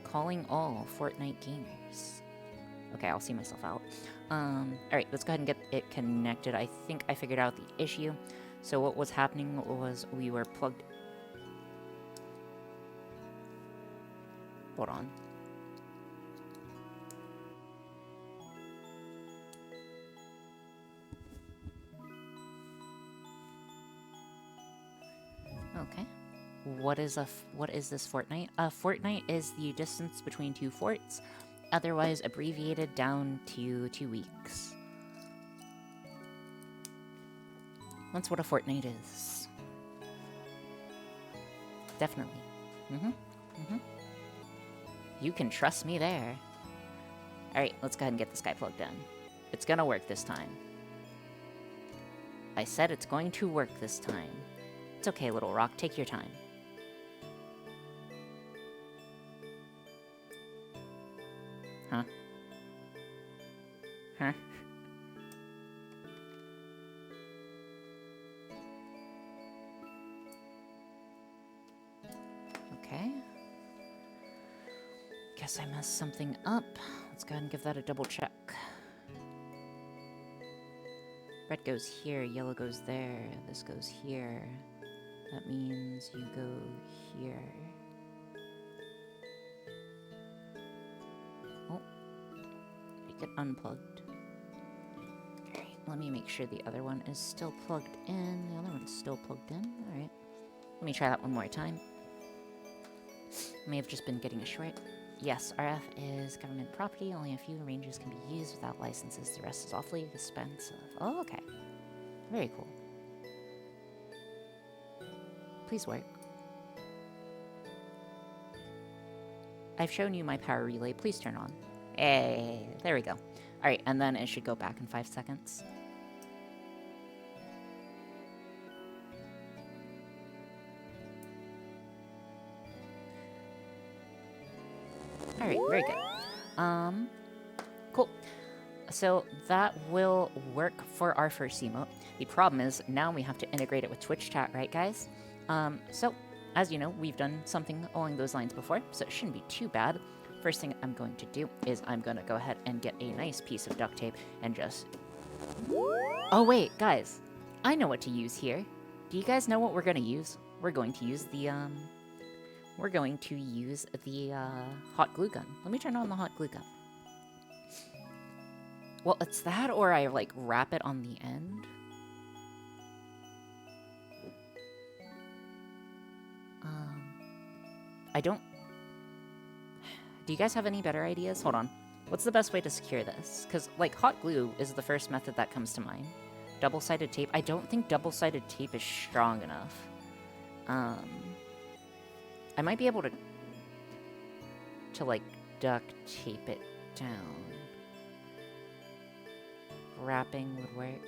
Calling all Fortnite gamers. Okay, I'll see myself out. Alright, let's go ahead and get it connected. I think I figured out the issue. So what was happening was we were plugged... Hold on. Okay. What is this Fortnite? Fortnite is the distance between two forts, otherwise abbreviated down to 2 weeks. That's what a fortnight is. Definitely. You can trust me there. Alright, let's go ahead and get this guy plugged in. It's gonna work this time. I said it's going to work this time. It's okay, Little Rock. Take your time. Huh? Huh? Okay. Guess I messed something up. Let's go ahead and give that a double check. Red goes here, yellow goes there, this goes here. That means you go here. Oh, make it unplugged. Alright, let me make sure the other one is still plugged in. The other one's still plugged in. Alright. Let me try that one more time. May have just been getting a short. Yes, RF is government property. Only a few ranges can be used without licenses. The rest is awfully expensive. Oh, okay. Very cool. Please work. I've shown you my power relay. Please turn on. Hey, there we go. Alright, and then it should go back in 5 seconds. Alright, very good. Cool. So that will work for our first emote. The problem is now we have to integrate it with Twitch chat, right guys? So as you know, we've done something along those lines before, so it shouldn't be too bad. First thing I'm going to do is I'm going to go ahead and get a nice piece of duct tape and just... Oh wait, guys, I know what to use here. Do you guys know what we're going to use? We're going to use the, hot glue gun. Let me turn on the hot glue gun. Well, it's that or I, like, wrap it on the end. I don't... Do you guys have any better ideas? Hold on. What's the best way to secure this? Because, like, hot glue is the first method that comes to mind. Double-sided tape. I don't think double-sided tape is strong enough. I might be able to like, duct tape it down. Wrapping would work.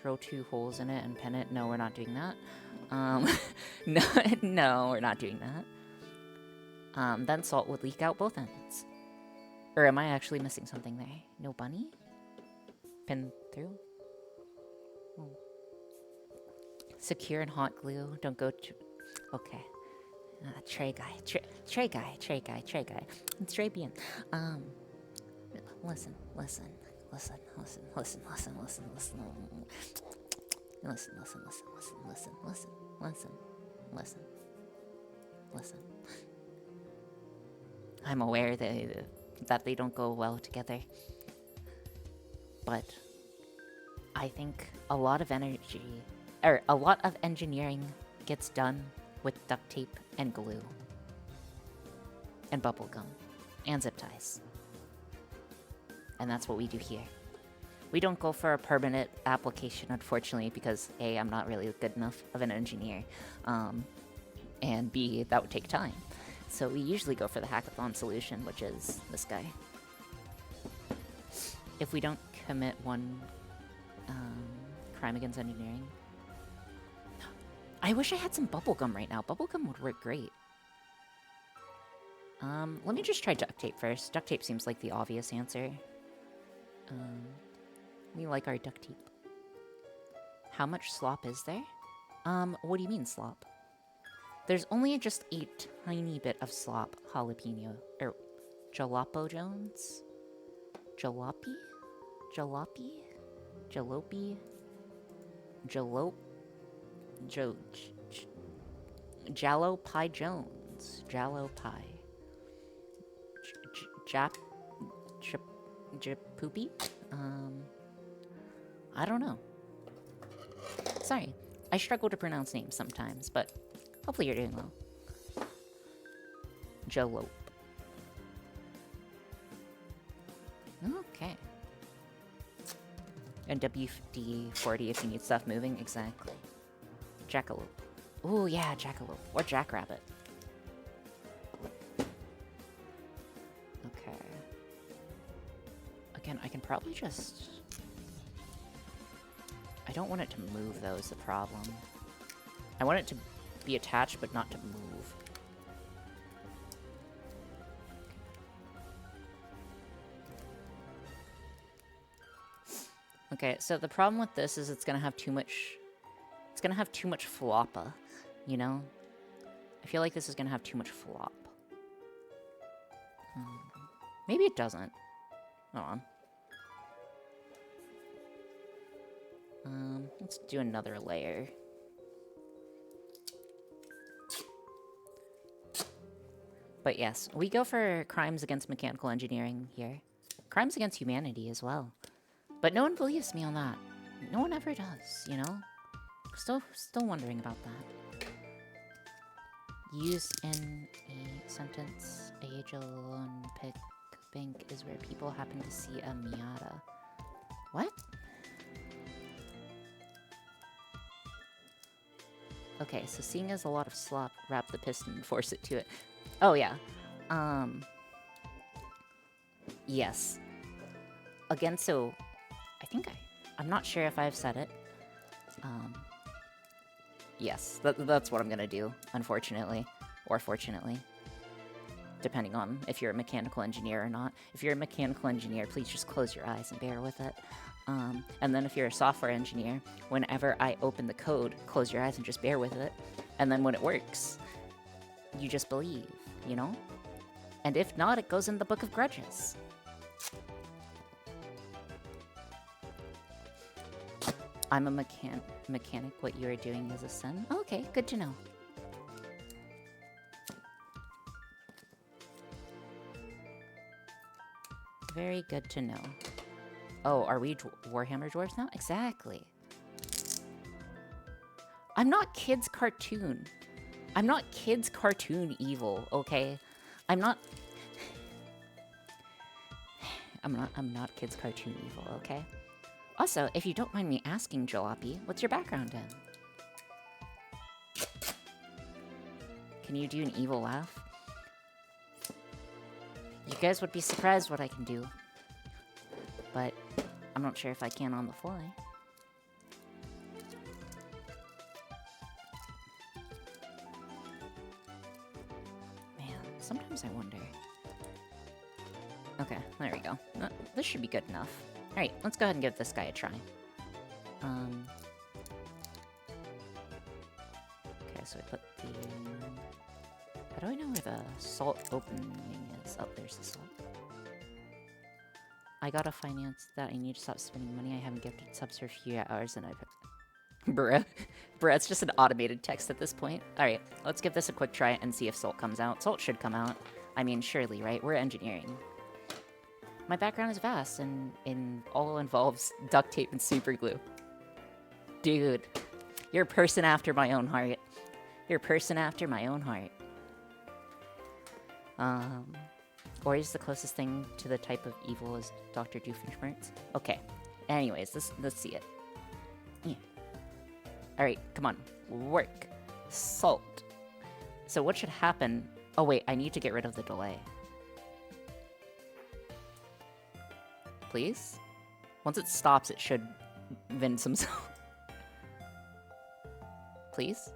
Drill 2 holes in it and pin it. No, we're not doing that. No, we're not doing that. Then salt would leak out both ends. Or am I actually missing something there? No bunny? Pin through? Oh. Secure and hot glue. Don't go to... Okay. Tray guy. Tray guy. Tray bien. Listen. Listen. I'm aware that they don't go well together. But I think a lot of engineering gets done with duct tape and glue. And bubble gum. And zip ties. And that's what we do here. We don't go for a permanent application, unfortunately, because A, I'm not really good enough of an engineer, and B, that would take time. So we usually go for the hackathon solution, which is this guy. If we don't commit one crime against engineering. I wish I had some bubblegum right now. Bubblegum would work great. Let me just try duct tape first. Duct tape seems like the obvious answer. We like our duct tape. How much slop is there? What do you mean slop? There's only just a tiny bit of slop. Jalapeno. Jalapeno Jones? Jalopy? Jalopy? Jallo Pie Jones. Jallo Pie. Poopy? I don't know. Sorry. I struggle to pronounce names sometimes, but hopefully you're doing well. Jalope. Okay. And WD-40 if you need stuff moving. Exactly. Jackalope. Ooh, yeah, jackalope. Or jackrabbit. Okay. Again, I can probably just... I don't want it to move, though, is the problem. I want it to be attached, but not to move. Okay, so the problem with this is it's gonna have too much... It's gonna have too much floppa, you know? I feel like this is gonna have too much flop. Maybe it doesn't. Hold on. Let's do another layer. But yes, we go for crimes against mechanical engineering here. Crimes against humanity as well. But no one believes me on that. No one ever does, you know? Still wondering about that. Use in a sentence, age alone pick bank is where people happen to see a Miata. What? Okay, so seeing as a lot of slop, wrap the piston and force it to it. Oh yeah. Yes. Again, so I'm not sure if I've said it. Yes, that's what I'm gonna do, unfortunately. Or fortunately. Depending on if you're a mechanical engineer or not. If you're a mechanical engineer, please just close your eyes and bear with it. And then if you're a software engineer, whenever I open the code, close your eyes and just bear with it. And then when it works, you just believe, you know? And if not, it goes in the Book of Grudges. I'm a mechanic. What you are doing is a sin. Okay, good to know. Very good to know. Oh, are we Warhammer dwarves now? Exactly. I'm not kids' cartoon. I'm not kids' cartoon evil, okay? I'm not kids' cartoon evil, okay? Also, if you don't mind me asking, Jalopy, what's your background in? Can you do an evil laugh? You guys would be surprised what I can do. But I'm not sure if I can on the fly. Man, sometimes I wonder. Okay, there we go. This should be good enough. Alright, let's go ahead and give this guy a try. Okay, so I put the... How do I know where the salt opening is? Oh, there's the salt. I gotta finance that. I need to stop spending money. I haven't gifted subs for a few hours and I've... Bruh. Bruh, it's just an automated text at this point. Alright, let's give this a quick try and see if salt comes out. Salt should come out. I mean, surely, right? We're engineering. My background is vast and all involves duct tape and super glue. Dude, you're a person after my own heart. You're a person after my own heart. Or is the closest thing to the type of evil is Dr. Doofenshmirtz? Okay. Anyways, let's see it. Yeah. Alright, come on. Work. Salt. So what should happen? Oh wait, I need to get rid of the delay. Please? Once it stops, it should vent some salt. Please?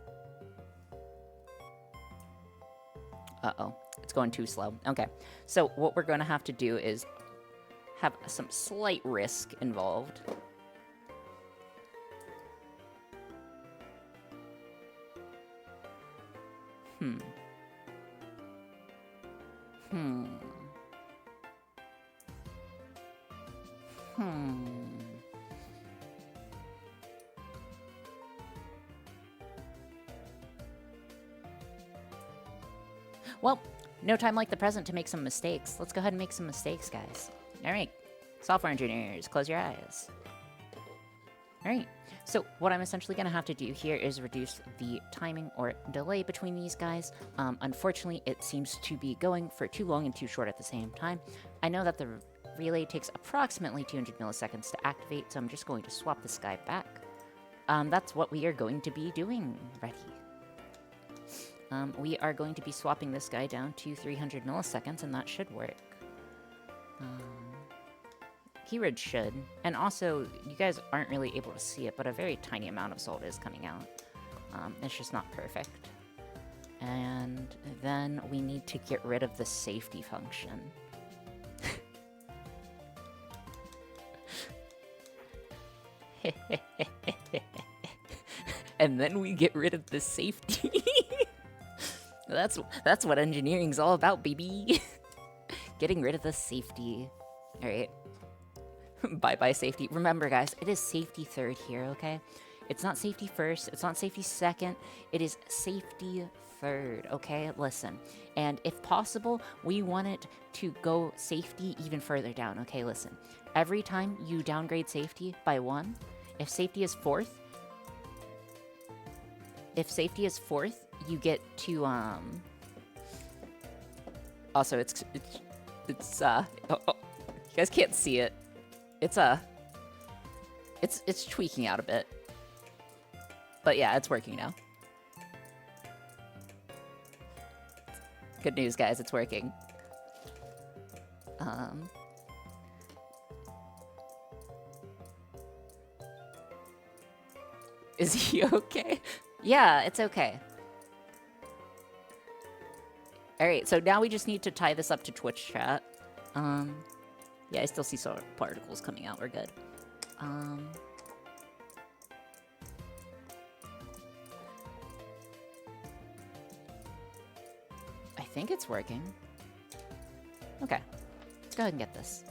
Uh-oh. It's going too slow. Okay. So what we're going to have to do is have some slight risk involved. Well, no time like the present to make some mistakes. Let's go ahead and make some mistakes, guys. Alright. Software engineers, close your eyes. Alright. So what I'm essentially going to have to do here is reduce the timing or delay between these guys. Unfortunately, it seems to be going for too long and too short at the same time. I know that the relay takes approximately 200 milliseconds to activate, so I'm just going to swap this guy back. That's what we are going to be doing. Ready. We are going to be swapping this guy down to 300 milliseconds, and that should work. Keyword should. And also, you guys aren't really able to see it, but a very tiny amount of salt is coming out. It's just not perfect. And then we need to get rid of the safety function. And then we get rid of the safety. That's what engineering's all about, baby. Getting rid of the safety. Alright. Bye-bye safety. Remember, guys, it is safety third here, okay? It's not safety first. It's not safety second. It is safety third, okay? Listen. And if possible, we want it to go safety even further down, okay? Listen. Every time you downgrade safety by 1, if safety is fourth, you get to, Also, it's you guys can't see it. It's tweaking out a bit. But yeah, it's working now. Good news, guys, it's working. Is he okay? Yeah, it's okay. Alright, so now we just need to tie this up to Twitch chat. Yeah, I still see solar particles coming out. We're good. I think it's working. Okay. Let's go ahead and get this.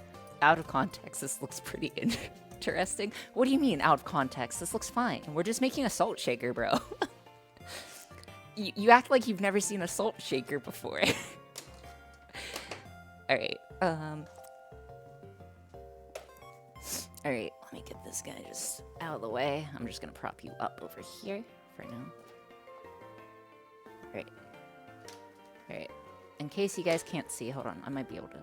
Out of context, this looks pretty interesting. What do you mean, out of context? This looks fine. We're just making a salt shaker, bro. You act like you've never seen a salt shaker before. Alright, Alright, let me get this guy just out of the way. I'm just gonna prop you up over here for now. Alright. Alright. In case you guys can't see, hold on, I might be able to...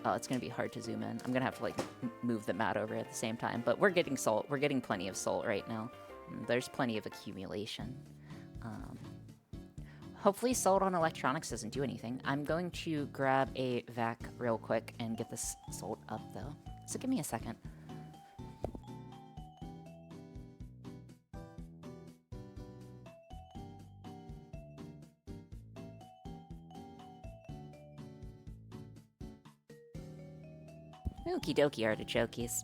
Oh, it's gonna be hard to zoom in. I'm gonna have to, like, move the mat over at the same time. But we're getting salt. We're getting plenty of salt right now. There's plenty of accumulation. Hopefully salt on electronics doesn't do anything. I'm going to grab a vac real quick and get this salt up, though. So give me a second. Okie dokie artichokes.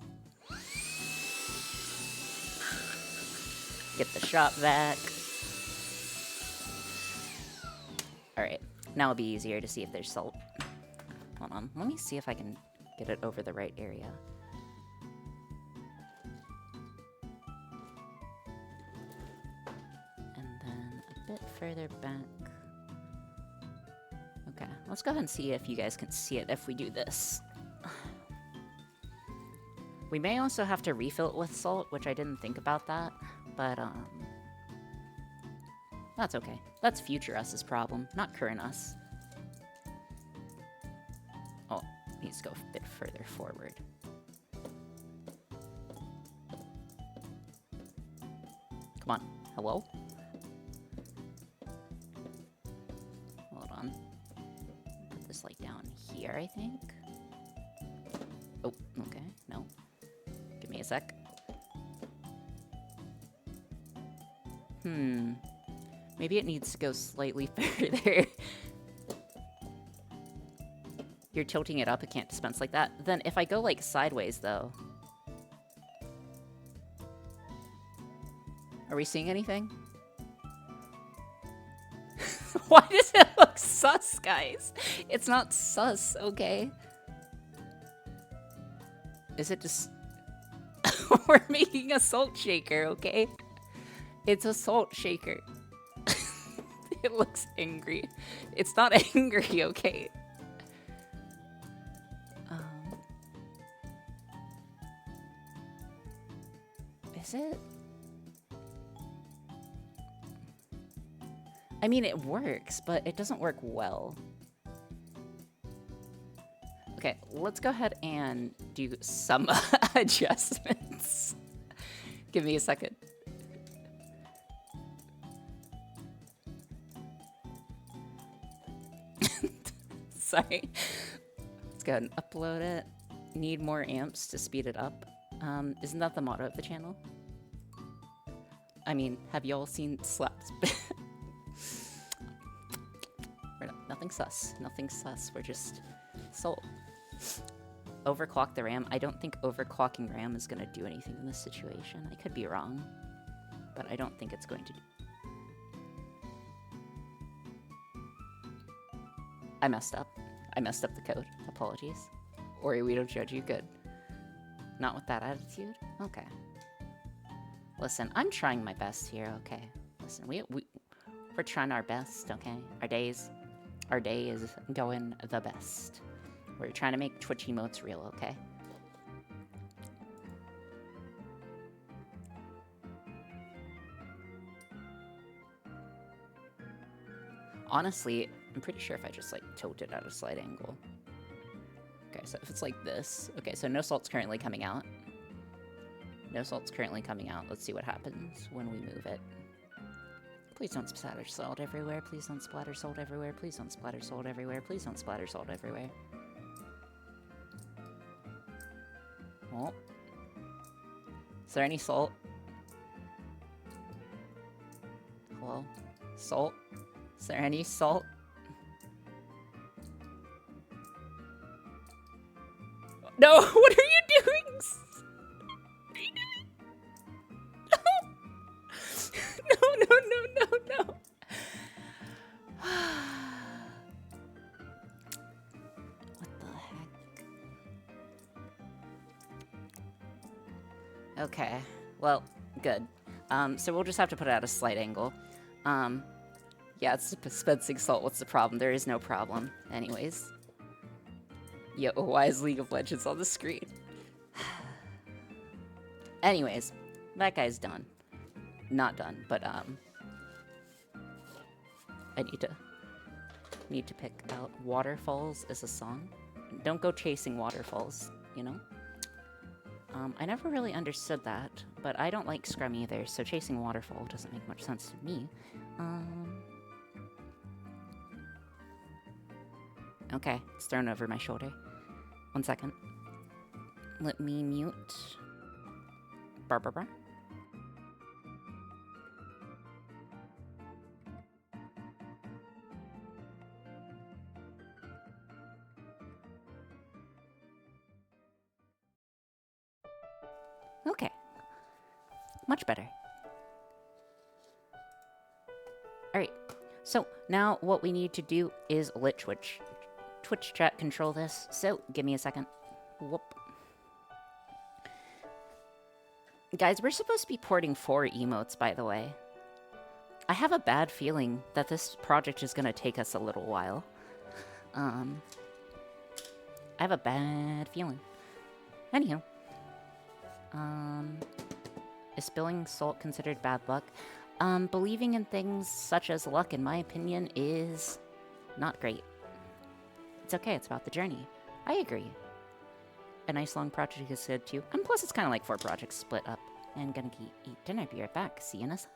Get the shop vac. Alright, now it'll be easier to see if there's salt. Hold on, let me see if I can get it over the right area. And then a bit further back. Okay, let's go ahead and see if you guys can see it if we do this. We may also have to refill it with salt, which I didn't think about that, but that's okay. That's future us's problem, not current us. Oh, needs to go a bit further forward. Come on, hello? Hold on. Put this like down here, I think. Oh, okay, no. Give me a sec. Maybe it needs to go slightly further. You're tilting it up, it can't dispense like that. Then if I go like sideways though. Are we seeing anything? Why does it look sus, guys? It's not sus, okay? Is it just... We're making a salt shaker, okay? It's a salt shaker. It looks angry. It's not angry, okay? Is it? I mean, it works, but it doesn't work well. Okay, let's go ahead and do some adjustments. Give me a second. Sorry. Let's go ahead and upload it. Need more amps to speed it up. Isn't that the motto of the channel? I mean, have y'all seen slaps? Nothing sus. Nothing sus. We're just salt. Overclock the RAM. I don't think overclocking RAM is going to do anything in this situation. I could be wrong, but I don't think it's going to do. I messed up. I messed up the code. Apologies. Ori, we don't judge you. Good. Not with that attitude? Okay. Listen, I'm trying my best here, okay? Listen, we're trying our best, okay? Our day is going the best. We're trying to make Twitch emotes real, okay? Honestly, I'm pretty sure if I just, like, tilt it at a slight angle. Okay, so if it's like this... Okay, so no salt's currently coming out. No salt's currently coming out. Let's see what happens when we move it. Please don't splatter salt everywhere. Please don't splatter salt everywhere. Please don't splatter salt everywhere. Please don't splatter salt everywhere. Oh. Is there any salt? Hello? Salt? Is there any salt? No! What are you doing? No. What the heck? Okay. Well, good. So we'll just have to put it at a slight angle. Yeah, it's dispensing salt. What's the problem? There is no problem. Anyways. Yo, why is League of Legends on the screen? Anyways, that guy's done. Not done, but, I need to pick out Waterfalls as a song. Don't go chasing waterfalls, you know? I never really understood that, but I don't like Scrum either, so chasing waterfall doesn't make much sense to me. Okay, it's thrown over my shoulder. 1 second. Let me mute. Barbara. Okay. Much better. Alright, so now what we need to do is let Twitch chat control this, so give me a second. Whoop. Guys, we're supposed to be porting 4 emotes, by the way. I have a bad feeling that this project is gonna take us a little while. I have a bad feeling. Anywho. Is spilling salt considered bad luck? Believing in things such as luck, in my opinion, is not great. It's okay, it's about the journey. I agree. A nice long project is good too. And plus it's kind of like 4 projects split up. And gonna eat dinner, be right back. See you in a sec.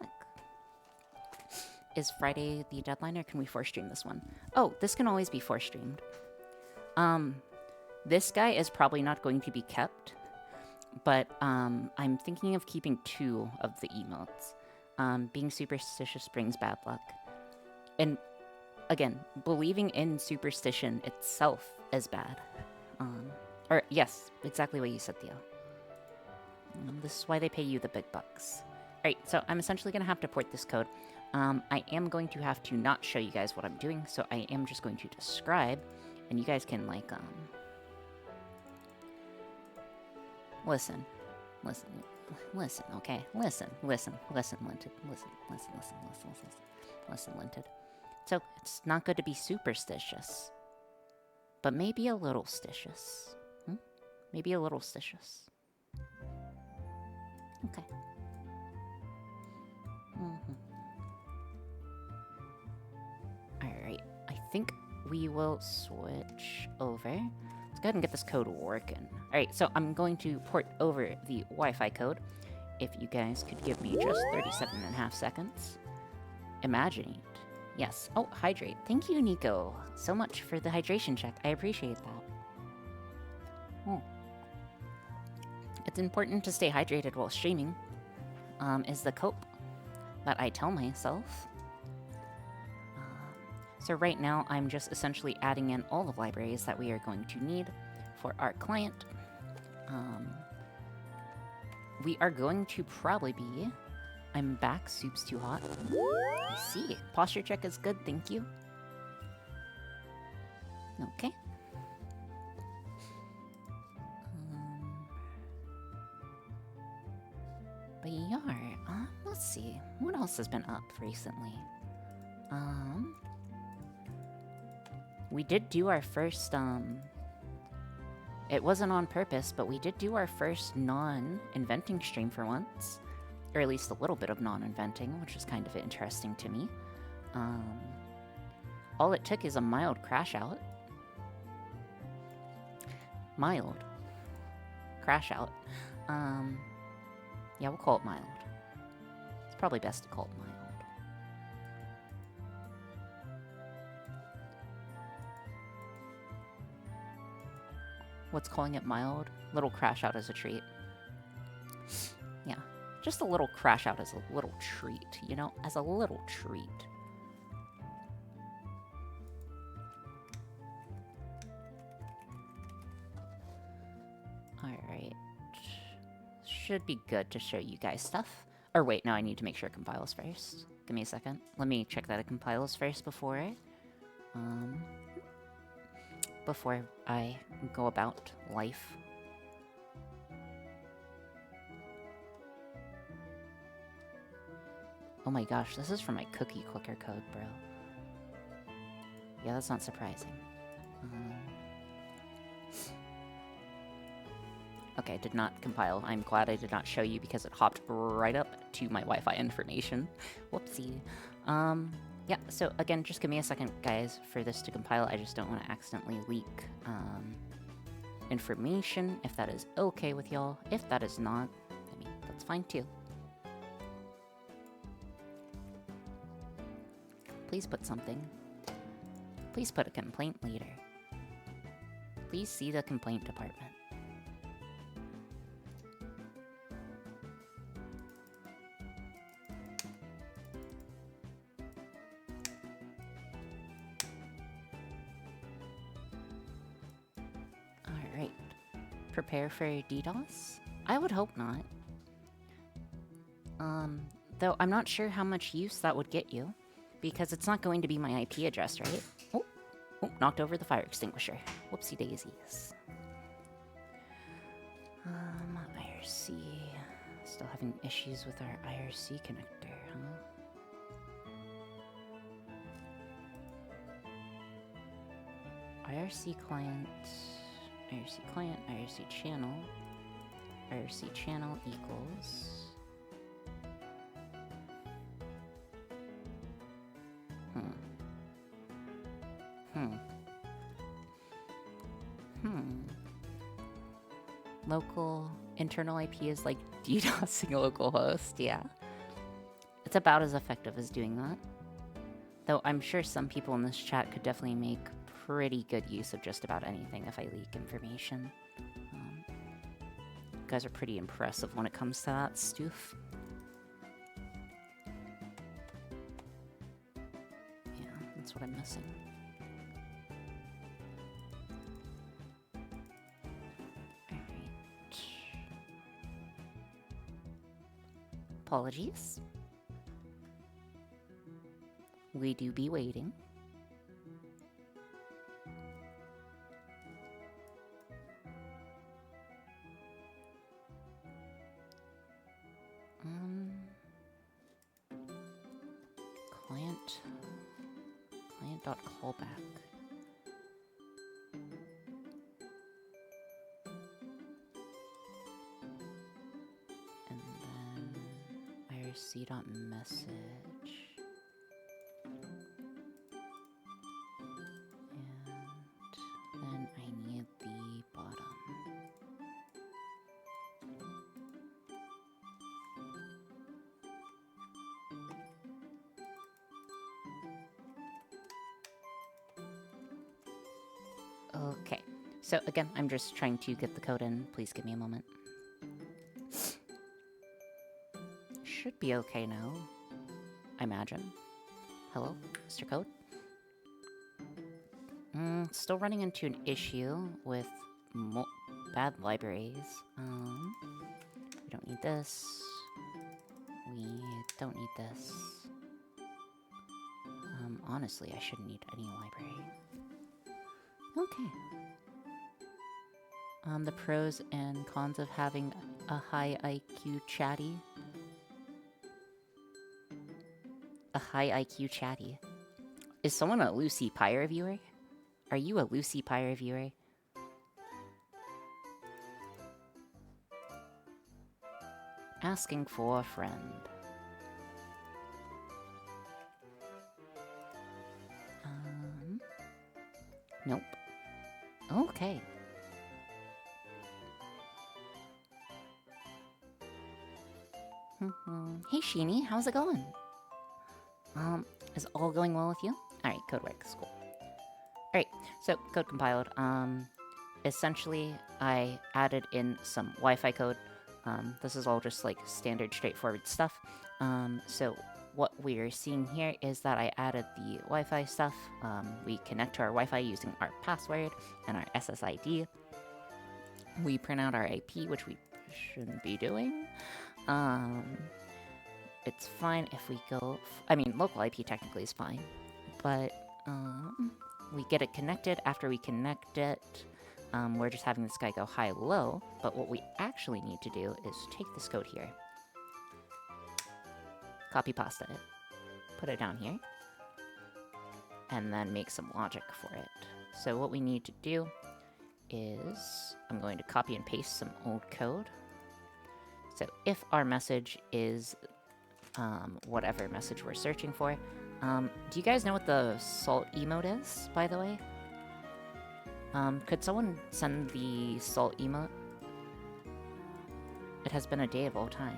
Is Friday the deadline, or can we force stream this one? Oh, this can always be force streamed. This guy is probably not going to be kept. But, I'm thinking of keeping 2 of the emotes. Being superstitious brings bad luck. And, again, believing in superstition itself is bad. Or, yes, exactly what you said, Theo. This is why they pay you the big bucks. Alright, so I'm essentially going to have to port this code. I am going to have to not show you guys what I'm doing, so I am just going to describe, and you guys can, like, listen, okay? Listen, Linted. Listen, Linted. So, it's not good to be superstitious. But maybe a little stitious. Maybe a little stitious. Okay. Alright, I think we will switch over. Let's go ahead and get this code working. Alright, so I'm going to port over the Wi-Fi code. If you guys could give me just 37.5 seconds. Imagine it. Yes. Oh, hydrate. Thank you, Nico, so much for the hydration check. I appreciate that. Oh. It's important to stay hydrated while streaming, is the cope that I tell myself. So right now, I'm just essentially adding in all the libraries that we are going to need for our client. We are going to probably be... I'm back, soup's too hot. I see. Posture check is good, thank you. Okay. we are. Let's see. What else has been up recently? We did do our first, it wasn't on purpose, but we did do our first non-inventing stream for once. Or at least a little bit of non-inventing, which is kind of interesting to me. All it took is a mild crash out. Mild. Crash out. Yeah, we'll call it mild. It's probably best to call it mild. What's calling it mild? Little crash out as a treat. Yeah, just a little crash out as a little treat, you know? As a little treat. Alright. Should be good to show you guys stuff. Or wait, no, I need to make sure it compiles first. Give me a second. Let me check that it compiles first before I go about life. Oh my gosh, this is from my cookie clicker code, bro. Yeah, that's not surprising. Okay, did not compile. I'm glad I did not show you because it hopped right up to my Wi-Fi information. Whoopsie. Yeah, so again, just give me a second, guys, for this to compile. I just don't want to accidentally leak information, if that is okay with y'all. If that is not, I mean, that's fine too. Please put something. Please put a complaint leader. Please see the complaint department. Alright. Prepare for DDoS? I would hope not. Though I'm not sure how much use that would get you, because it's not going to be my IP address, right? Oh, knocked over the fire extinguisher. Whoopsie daisies. IRC. Still having issues with our IRC connector, huh? IRC client, IRC channel equals... Local internal IP is like DDoSing a local host, yeah. It's about as effective as doing that. Though I'm sure some people in this chat could definitely make pretty good use of just about anything if I leak information. You guys are pretty impressive when it comes to that stuff. Yeah, that's what I'm missing. Apologies. We do be waiting. Client.callback. IRC.message. And then I need the bottom. Okay, so again, I'm just trying to get the code in. Please give me a moment. Should be okay now, I imagine. Hello, Mr. Code? Still running into an issue with bad libraries. We don't need this. We don't need this. Honestly, I shouldn't need any library. Okay. The pros and cons of having a high IQ chatty. high IQ chatty. Is someone a Lucy Pyre viewer? Are you a Lucy Pyre viewer? Asking for a friend. Nope. Okay. Hey, Sheeny, how's it going? Is all going well with you? Alright, code work, cool. Alright, so code compiled. Essentially, I added in some Wi-Fi code. This is all just like standard, straightforward stuff. So what we're seeing here is that I added the Wi-Fi stuff. We connect to our Wi-Fi using our password and our SSID. We print out our IP, which we shouldn't be doing. It's fine if we go... I mean, local IP technically is fine. But we get it connected. After we connect it, we're just having this guy go high-low. But what we actually need to do is take this code here. Copy-pasta it. Put it down here. And then make some logic for it. So what we need to do is... I'm going to copy and paste some old code. So if our message is whatever message we're searching for, do you guys know what the salt emote is, by the way? Could someone send the salt emote? It has been a day of all time.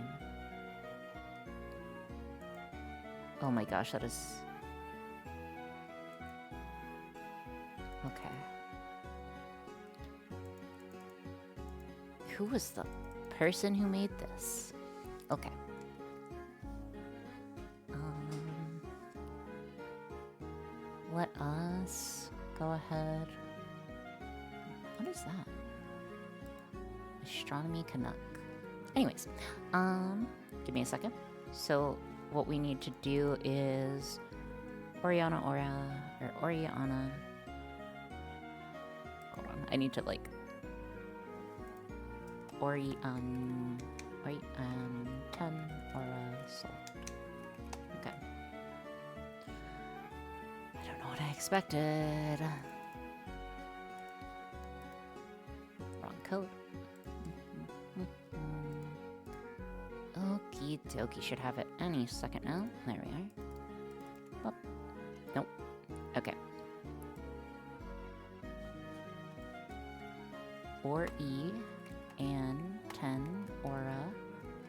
Oh my gosh, that is... Okay. Who was the person who made this? Okay. Let us go ahead. What is that? Astronomy Canuck. Anyways, give me a second. So what we need to do is Oriana Aura, or Oriana. Hold on, I need to like Orion 10 Aura Salt. Okay. I don't know what I expected. Wrong code. Okie dokie, should have it any second now. There we are. Oh. Nope. Okay. Or E and 10 Aura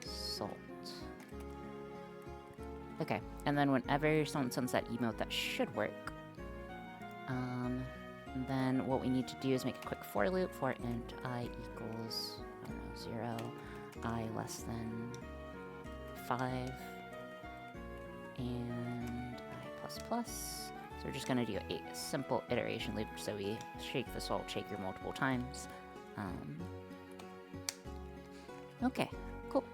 Salt. Okay, and then whenever someone sends that emote, that should work. Then what we need to do is make a quick for loop for int I equals, I don't know, 0, I less than 5, and I plus plus. So we're just going to do a simple iteration loop, so we shake the salt shaker multiple times. Okay, cool.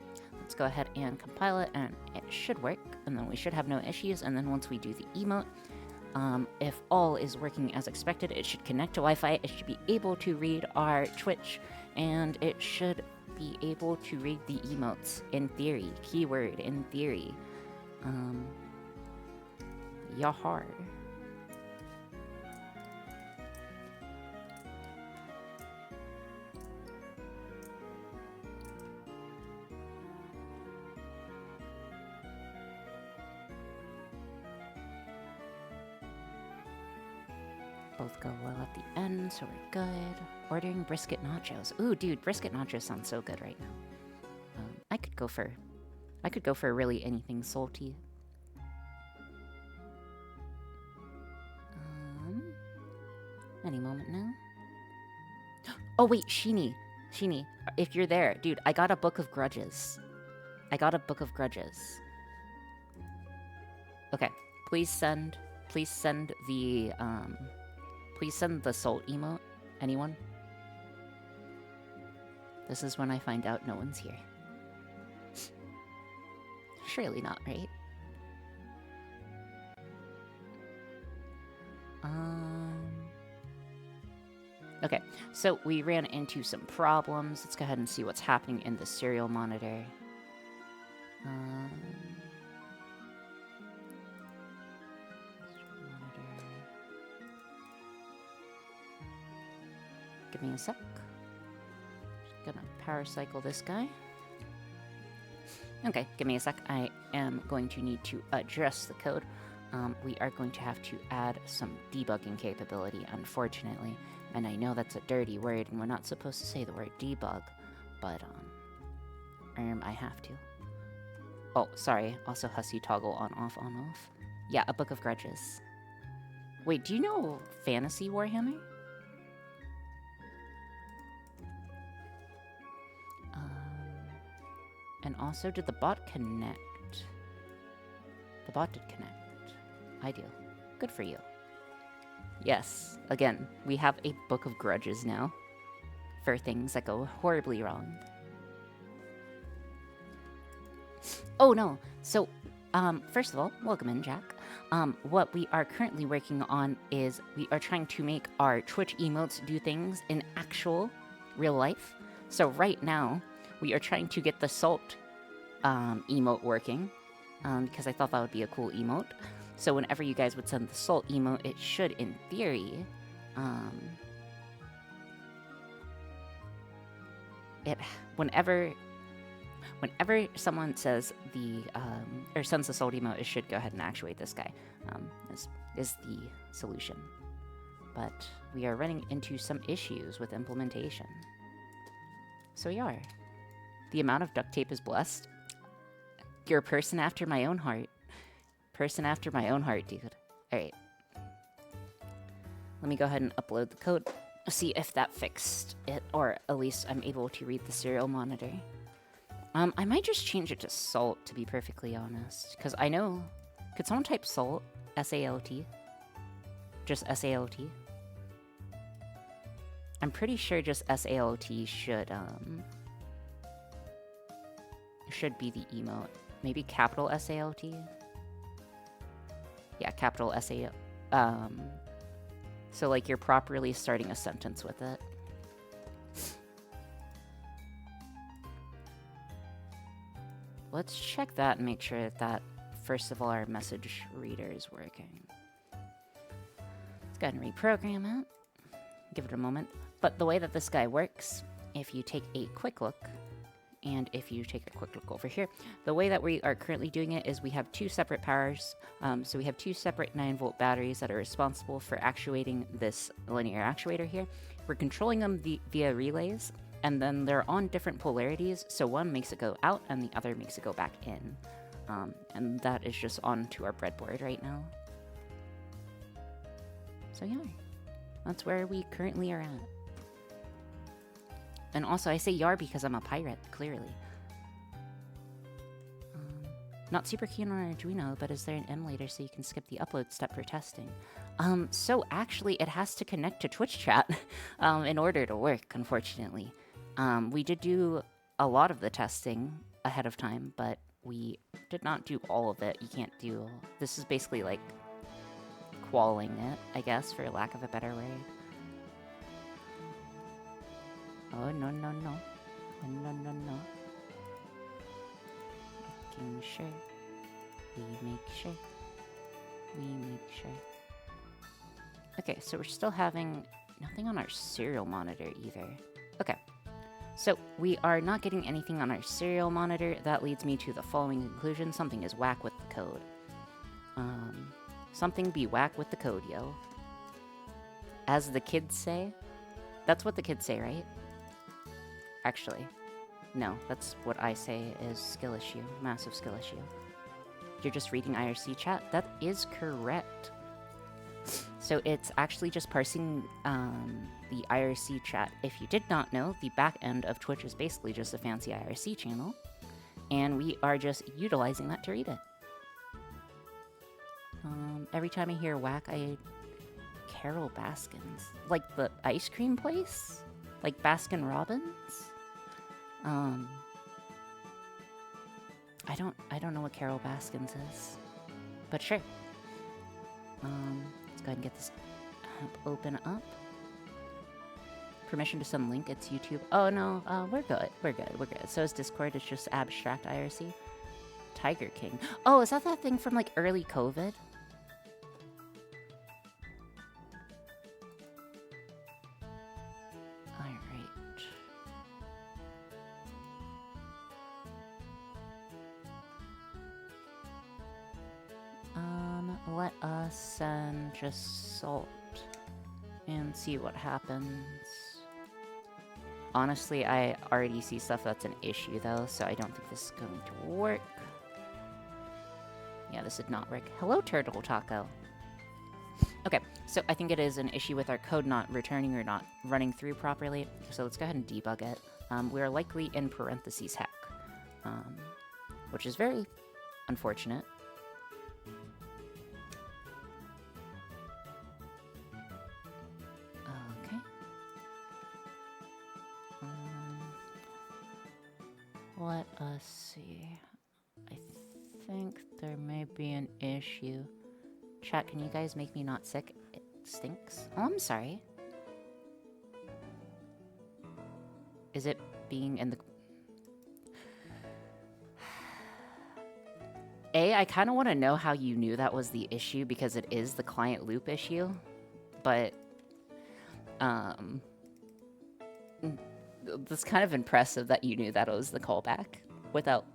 Let's go ahead and compile it, and it should work, and then we should have no issues. And then once we do the emote, if all is working as expected, it should connect to Wi-Fi, it should be able to read our Twitch, and it should be able to read the emotes, in theory. Keyword, in theory. Yahar. Both go well at the end, so we're good. Ordering brisket nachos. Ooh, dude, brisket nachos sound so good right now. I could go for really anything salty. Any moment now. Oh wait, Sheeny, if you're there, dude, I got a book of grudges. Okay, please send the please send the salt emote. Anyone? This is when I find out no one's here. Surely not, right? Okay, so we ran into some problems. Let's go ahead and see what's happening in the serial monitor. Give me a sec. Just gonna power cycle this guy. Okay, give me a sec. I am going to need to adjust the code. We are going to have to add some debugging capability, unfortunately. And I know that's a dirty word, and we're not supposed to say the word debug, but, I have to. Oh, sorry. Also, Hussy toggle on, off, on, off. Yeah, a Book of Grudges. Wait, do you know Fantasy Warhammer? And also, did the bot connect? The bot did connect. Ideal. Good for you. Yes, again, we have a Book of Grudges now. For things that go horribly wrong. Oh no, so, first of all, welcome in, Jack. What we are currently working on is we are trying to make our Twitch emotes do things in actual real life. So right now, we are trying to get the salt emote working, because I thought that would be a cool emote. So whenever you guys would send the salt emote, it should, in theory, whenever someone says the, or sends the salt emote, it should go ahead and actuate this guy, is the solution. But we are running into some issues with implementation. So we are. The amount of duct tape is blessed. You're a person after my own heart. Person after my own heart, dude. Alright. Let me go ahead and upload the code. See if that fixed it, or at least I'm able to read the serial monitor. I might just change it to salt, to be perfectly honest. Because I know... Could someone type salt? S-A-L-T? Just S-A-L-T? I'm pretty sure just S-A-L-T should be the emote. Maybe capital S-A-L-T? Yeah, capital S-A-L... So, like, you're properly starting a sentence with it. Let's check that and make sure that, first of all, our message reader is working. Let's go ahead and reprogram it. Give it a moment. But the way that this guy works, if you take a quick look, and if you take a quick look over here, the way that we are currently doing it is we have two separate powers. So we have two separate 9-volt batteries that are responsible for actuating this linear actuator here. We're controlling them via relays, and then they're on different polarities, so one makes it go out and the other makes it go back in. And that is just onto our breadboard right now. So yeah, that's where we currently are at. And also, I say yar because I'm a pirate, clearly. Not super keen on Arduino, but is there an emulator so you can skip the upload step for testing? So actually, it has to connect to Twitch chat in order to work, unfortunately. We did do a lot of the testing ahead of time, but we did not do all of it. You can't do... This is basically like qualling it, I guess, for lack of a better word. Oh, no, no, no. No, no, no. Making sure. We make sure. We make sure. Okay, so we're still having nothing on our serial monitor either. Okay. So, we are not getting anything on our serial monitor. That leads me to the following conclusion. Something is whack with the code. Something be whack with the code, yo. As the kids say. That's what the kids say, right? Actually, no, that's what I say is skill issue. Massive skill issue. You're just reading IRC chat? That is correct. So it's actually just parsing the IRC chat. If you did not know, the back end of Twitch is basically just a fancy IRC channel. And we are just utilizing that to read it. Every time I hear whack, Carol Baskins. Like the ice cream place? Like Baskin Robbins? I don't know what Carol Baskins is. But sure. Let's go ahead and get this app open up. Permission to send link, it's YouTube. Oh no, we're good. We're good. We're good. So is Discord, it's just abstract IRC. Tiger King. Oh, is that thing from like early COVID? let us send just salt and see what happens. Honestly, I already see stuff that's an issue though, so I don't think this is going to work. Yeah, this did not work. Hello, Turtle Taco. Okay, so I think it is an issue with our code not returning or not running through properly. So let's go ahead and debug it. We're likely in parentheses heck, which is very unfortunate. Okay. Let us see. I think there may be an issue. Chat, can you guys make me not sick? It stinks. Oh, I'm sorry. Is it being in the... I kind of want to know how you knew that was the issue, because it is the client loop issue. But, it's kind of impressive that you knew that it was the callback without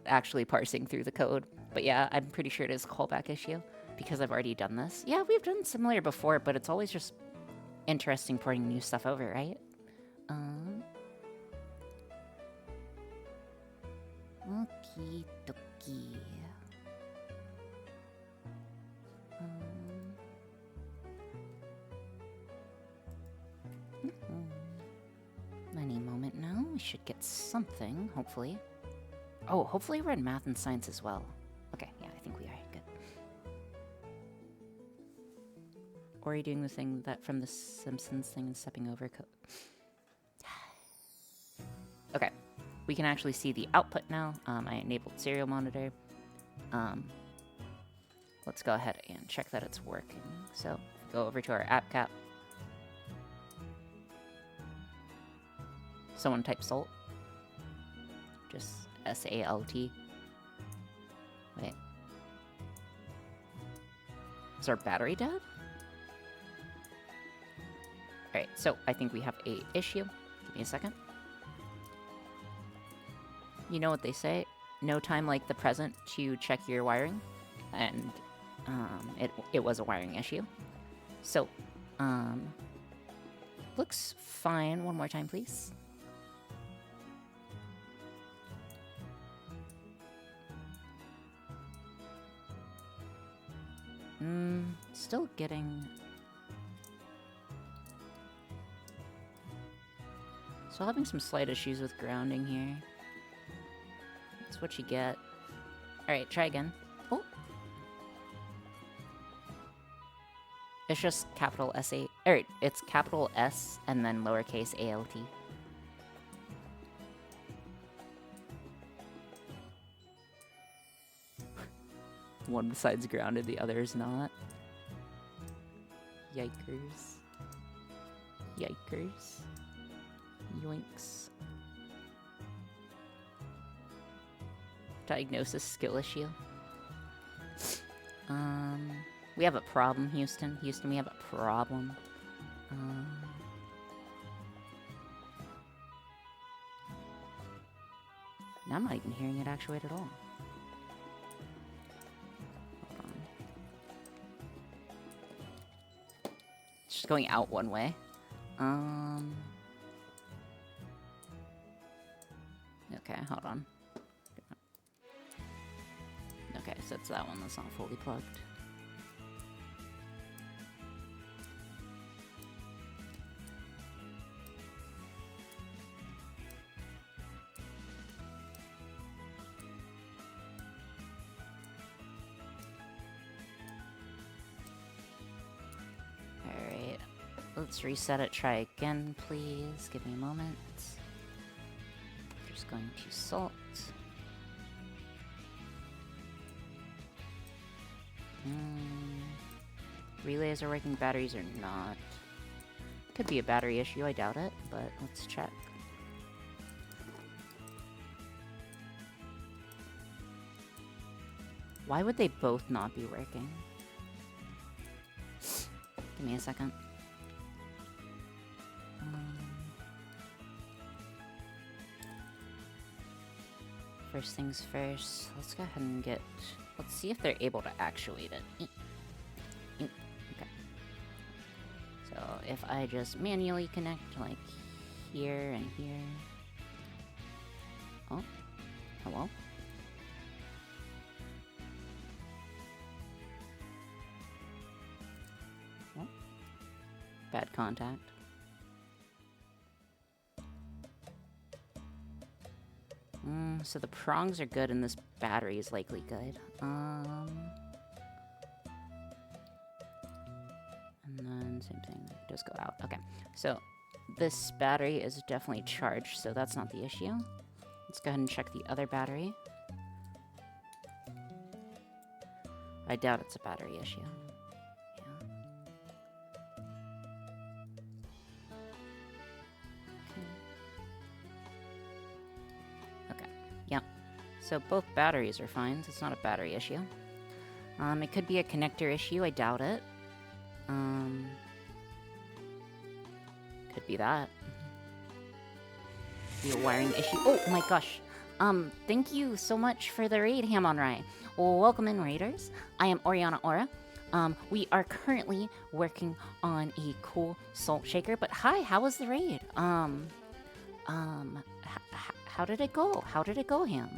actually parsing through the code. But yeah, I'm pretty sure it is a callback issue because I've already done this. Yeah, we've done similar before, but it's always just interesting porting new stuff over, right? Okie dokie. Any moment now, we should get something, hopefully. Oh, hopefully we're in math and science as well. Okay, yeah, I think we are. Good. Or are you doing the thing that from the Simpsons thing and stepping over code? Okay, we can actually see the output now. I enabled serial monitor. Let's go ahead and check that it's working. So, go over to our app cap. Someone type salt. Just S-A-L-T. Wait. Is our battery dead? Alright, so I think we have a issue. Give me a second. You know what they say? No time like the present to check your wiring. And it was a wiring issue. So, looks fine. One more time, please. Still getting... Still having some slight issues with grounding here. That's what you get. Alright, try again. Oh! It's just capital S-A... Alright, it's capital S and then lowercase A-L-T. One side's grounded, the other is not. Yikers. Yikers. Yoinks. Diagnosis skill issue. We have a problem, Houston. Houston, we have a problem. Now I'm not even hearing it actuate at all. It's just going out one way. Okay, hold on. Okay, so it's that one that's not fully plugged. Alright, let's reset it, try again, please. Give me a moment. Just going to salt. Relays are working, batteries are not. Could be a battery issue, I doubt it, but let's check. Why would they both not be working? Give me a second. First things first, let's go ahead and get Let's see if they're able to actuate it. Okay. So if I just manually connect, like, here and here. Oh, hello? Oh. Bad contact. So the prongs are good and this battery is likely good. And then same thing, just go out. Okay, so this battery is definitely charged, so that's not the issue. Let's go ahead and check the other battery. I doubt it's a battery issue. So both batteries are fine, so it's not a battery issue. It could be a connector issue, I doubt it. Could be that. Be a wiring issue. Oh my gosh. Thank you so much for the raid, Ham on Rye. Well, welcome in, raiders. I am Oriana Aura. We are currently working on a cool salt shaker, but hi, how was the raid? How did it go? How did it go, Ham?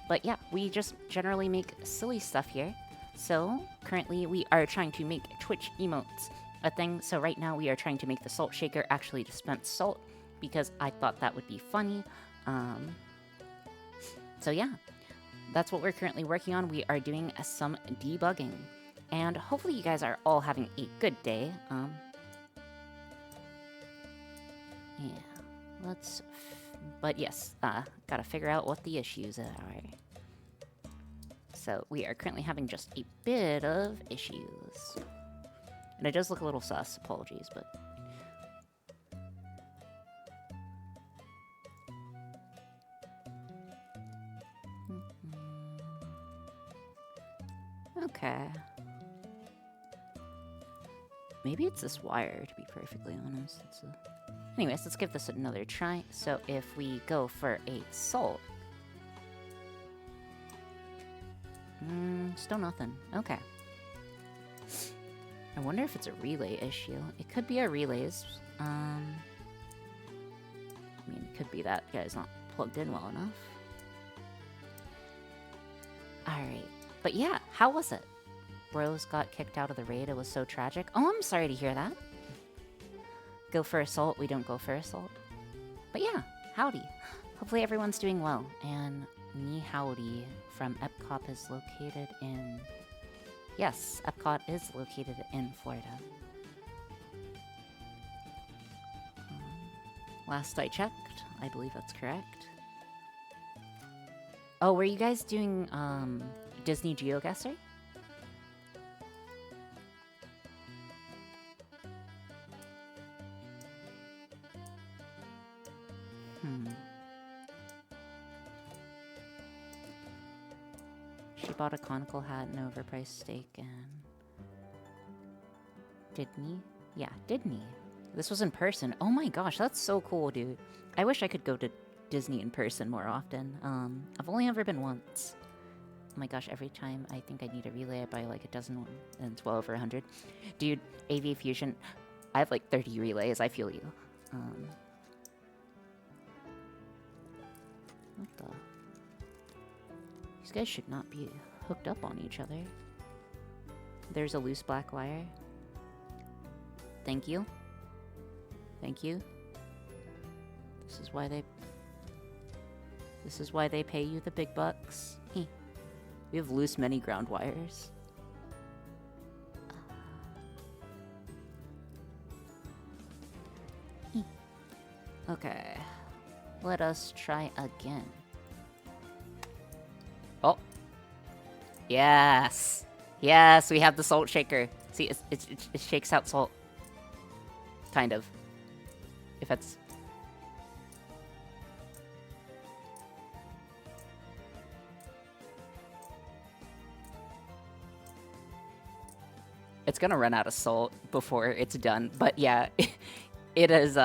But yeah, we just generally make silly stuff here. So currently we are trying to make Twitch emotes a thing. So right now we are trying to make the salt shaker actually dispense salt because I thought that would be funny. So yeah, that's what we're currently working on. We are doing some debugging and hopefully you guys are all having a good day. Yeah, let's... But yes, gotta figure out what the issues are. So we are currently having just a bit of issues. And it does look a little sus, apologies, but... Okay. Maybe it's this wire, to be perfectly honest. Anyways, let's give this another try. So if we go for a salt... still nothing. Okay. I wonder if it's a relay issue. It could be our relays. I mean, it could be that guy's not plugged in well enough. Alright. But yeah, how was it? Bros got kicked out of the raid. It was so tragic. Oh, I'm sorry to hear that. Go for assault. We don't go for assault. But yeah, howdy. Hopefully everyone's doing well. And me howdy from Epcot is located in... Yes, Epcot is located in Florida. Last I checked, I believe that's correct. Oh, were you guys doing Disney GeoGuessr? She bought a conical hat and overpriced steak and... Didn't? Yeah, didn't. This was in person. Oh my gosh, that's so cool, dude. I wish I could go to Disney in person more often. I've only ever been once. Oh my gosh, every time I think I need a relay, I buy like a dozen and 12 or 100. Dude, AV Fusion, I have like 30 relays. I feel you. What the? These guys should not be hooked up on each other. There's a loose black wire. Thank you. Thank you. This is why they pay you the big bucks. We have loose many ground wires. Okay. Let us try again. Oh. Yes. Yes, we have the salt shaker. See, it shakes out salt. Kind of. If that's... It's gonna run out of salt before it's done, but yeah, it is,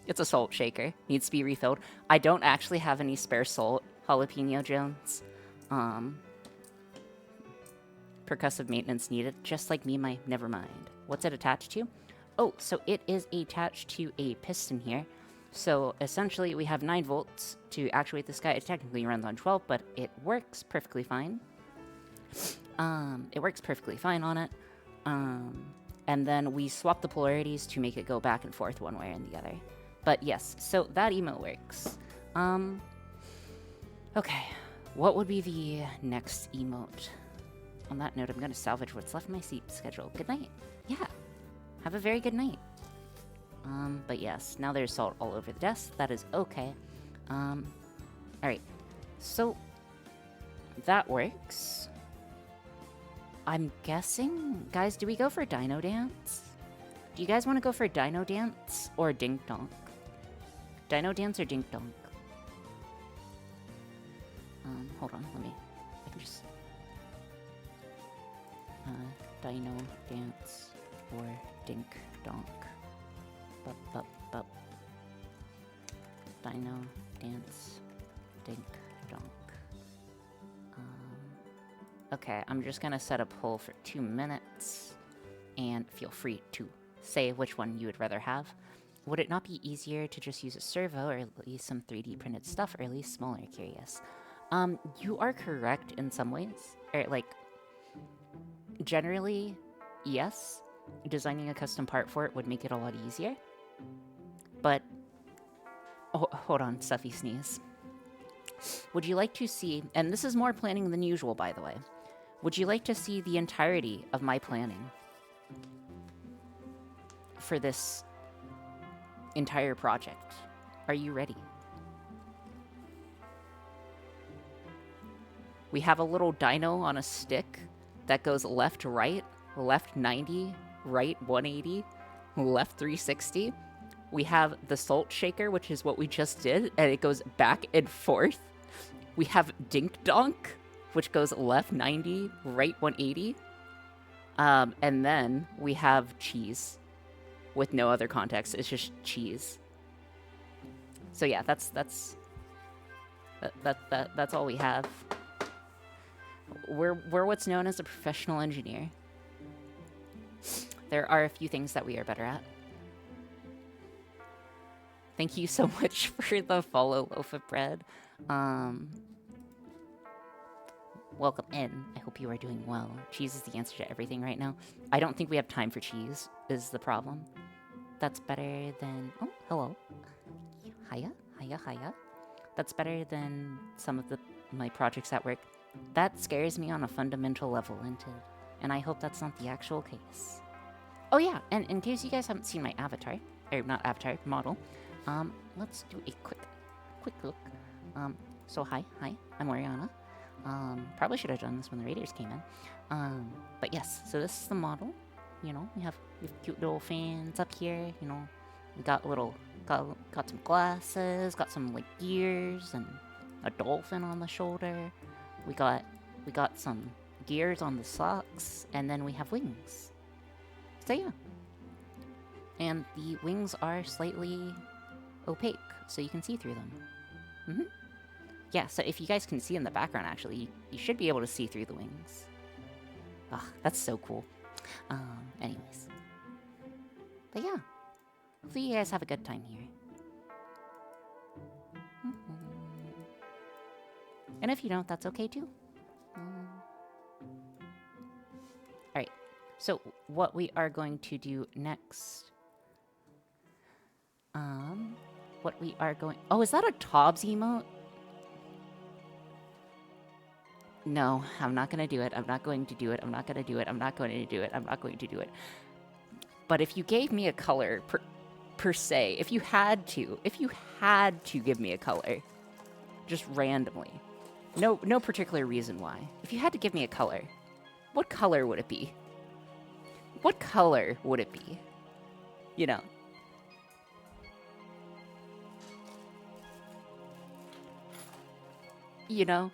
it's a salt shaker. Needs to be refilled. I don't actually have any spare salt. Jalapeno Jones. Percussive maintenance needed, just like me, never mind. What's it attached to? Oh, so it is attached to a piston here. So essentially we have 9 volts to actuate this guy. It technically runs on 12, but it works perfectly fine. It works perfectly fine on it. And then we swap the polarities to make it go back and forth one way or the other. But yes, so that emote works. Okay, what would be the next emote? On that note, I'm going to salvage what's left in my sleep schedule. Good night. Yeah, have a very good night. But yes, now there's salt all over the desk. That is okay. Alright, so that works. I'm guessing, guys, do we go for Dino Dance? Do you guys want to go for Dino Dance or DinkDonk? Dino Dance or DinkDonk? Hold on, I can just... Dino Dance or DinkDonk. Bup. Dino Dance, DinkDonk. Okay, I'm just gonna set a poll for 2 minutes, and feel free to say which one you would rather have. Would it not be easier to just use a servo, or at least some 3D printed stuff, or at least smaller? Curious. You are correct in some ways, or like, generally, yes, designing a custom part for it would make it a lot easier, but, oh, hold on, stuffy sneeze. Would you like to see, and this is more planning than usual, by the way, would you like to see the entirety of my planning for this entire project? Are you ready? We have a little dino on a stick that goes left, right, left 90, right 180, left 360. We have the salt shaker, which is what we just did, and it goes back and forth. We have DinkDonk, which goes left 90, right 180. And then we have cheese with no other context. It's just cheese. So yeah, that's all we have. We're what's known as a professional engineer. There are a few things that we are better at. Thank you so much for the follow, loaf of bread. Welcome in. I hope you are doing well. Cheese is the answer to everything right now. I don't think we have time for cheese, is the problem. That's better than... Oh, hello. Hiya. That's better than some of my projects at work. That scares me on a fundamental level, and I hope that's not the actual case. Oh yeah, and in case you guys haven't seen my avatar, or not avatar, model, let's do a quick look. So hi, I'm Oriana. Probably should have done this when the Raiders came in. But yes, so this is the model. You know, we have cute little fans up here. You know, we got some glasses, got some like gears, and a dolphin on the shoulder. We got some gears on the socks, and then we have wings. So yeah, and the wings are slightly opaque, so you can see through them. Yeah, so if you guys can see in the background, actually, you should be able to see through the wings. Ah, that's so cool. Anyways. But yeah, hopefully you guys have a good time here. And if you don't, that's okay too. Alright, so what we are going to do next... Oh, is that a Tobbs emote? No, I'm not gonna do it. I'm not going to do it. I'm not gonna do it. I'm not going to do it. I'm not going to do it. But if you gave me a color, per se, if you had to give me a color, just randomly, no particular reason why, if you had to give me a color, what color would it be? What color would it be? You know. You know?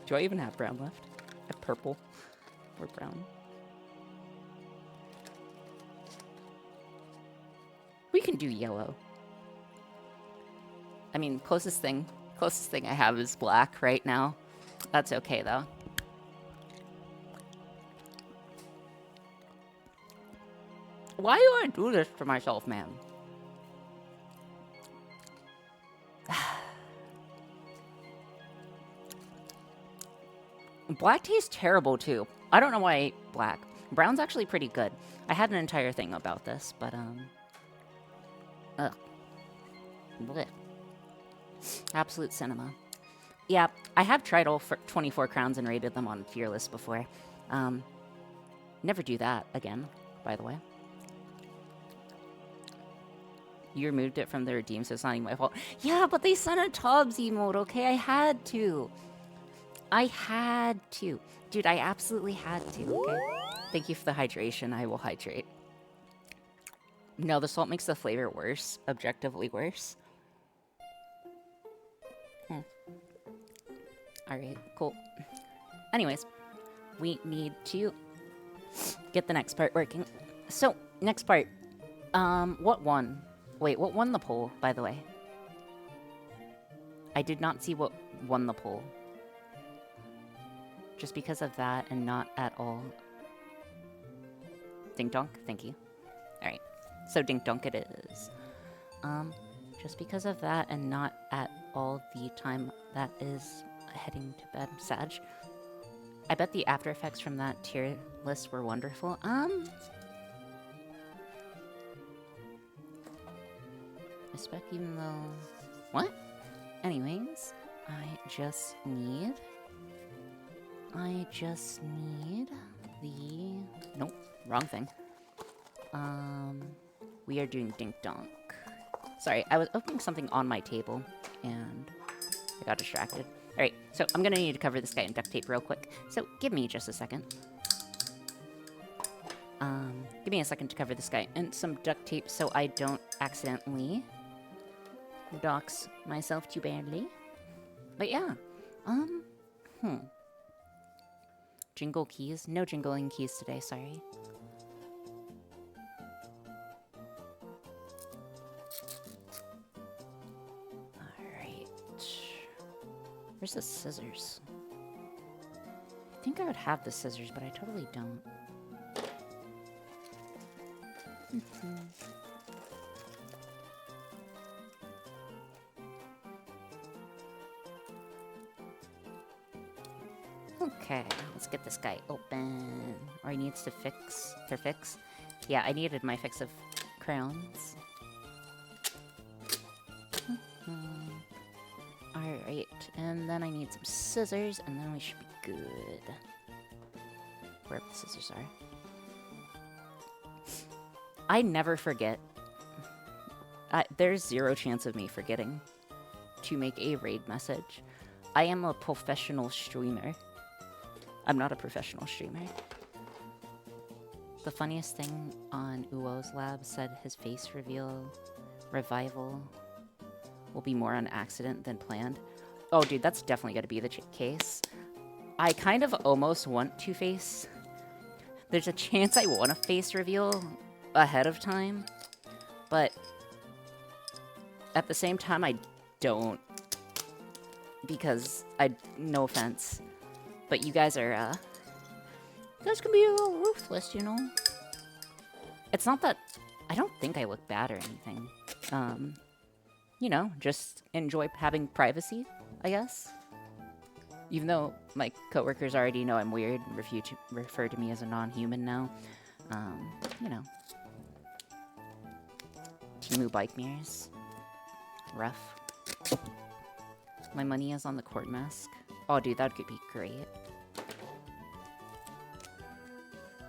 Do I even have brown left? I have purple or brown. We can do yellow. I mean, closest thing I have is black right now. That's okay, though. Why do I do this to myself, man? Black tastes terrible, too. I don't know why I ate black. Brown's actually pretty good. I had an entire thing about this, but, ugh. Blech. Absolute cinema. Yeah, I have tried all 24 crowns and rated them on tier list before. Never do that again, by the way. You removed it from the redeem, so it's not even my fault. Yeah, but they sent a Tubbs emote, okay? I had to. I had to. Dude, I absolutely had to, okay? Thank you for the hydration. I will hydrate. No, the salt makes the flavor worse. Objectively worse. Alright, cool. Anyways, we need to get the next part working. So, next part. What won? Wait, what won the poll, by the way? I did not see what won the poll. Just because of that and not at all. DinkDonk, thank you. Alright, so DinkDonk it is. Just because of that and not at all the time that is heading to bed. Sag. I bet the after effects from that tier list were wonderful. Respect even though... What? Anyways, I just need the... Nope, wrong thing. We are doing DinkDonk. Sorry, I was opening something on my table, and I got distracted. Alright, so I'm gonna need to cover this guy in duct tape real quick. So, give me just a second. Give me a second to cover this guy in some duct tape so I don't accidentally dox myself too badly. But yeah, Jingle keys? No jingling keys today, sorry. Alright. Where's the scissors? I think I would have the scissors, but I totally don't. Okay, let's get this guy open. Or he needs to fix their fix. Yeah, I needed my fix of crayons. Alright, and then I need some scissors, and then we should be good. Wherever the scissors are. I never forget. There's zero chance of me forgetting to make a raid message. I am a professional streamer. I'm not a professional streamer. The funniest thing on Uo's lab said his face revival will be more on accident than planned. Oh, dude, that's definitely going to be the case. I kind of almost want to face... There's a chance I want a face reveal ahead of time, but at the same time, I don't. Because no offense, but you guys are, you guys can be a little ruthless, you know? It's not that, I don't think I look bad or anything. You know, just enjoy having privacy, I guess. Even though my coworkers already know I'm weird and refer to me as a non-human now. You know. Timu bike mirrors. Rough. My money is on the cord mask. Oh, dude, that could be great.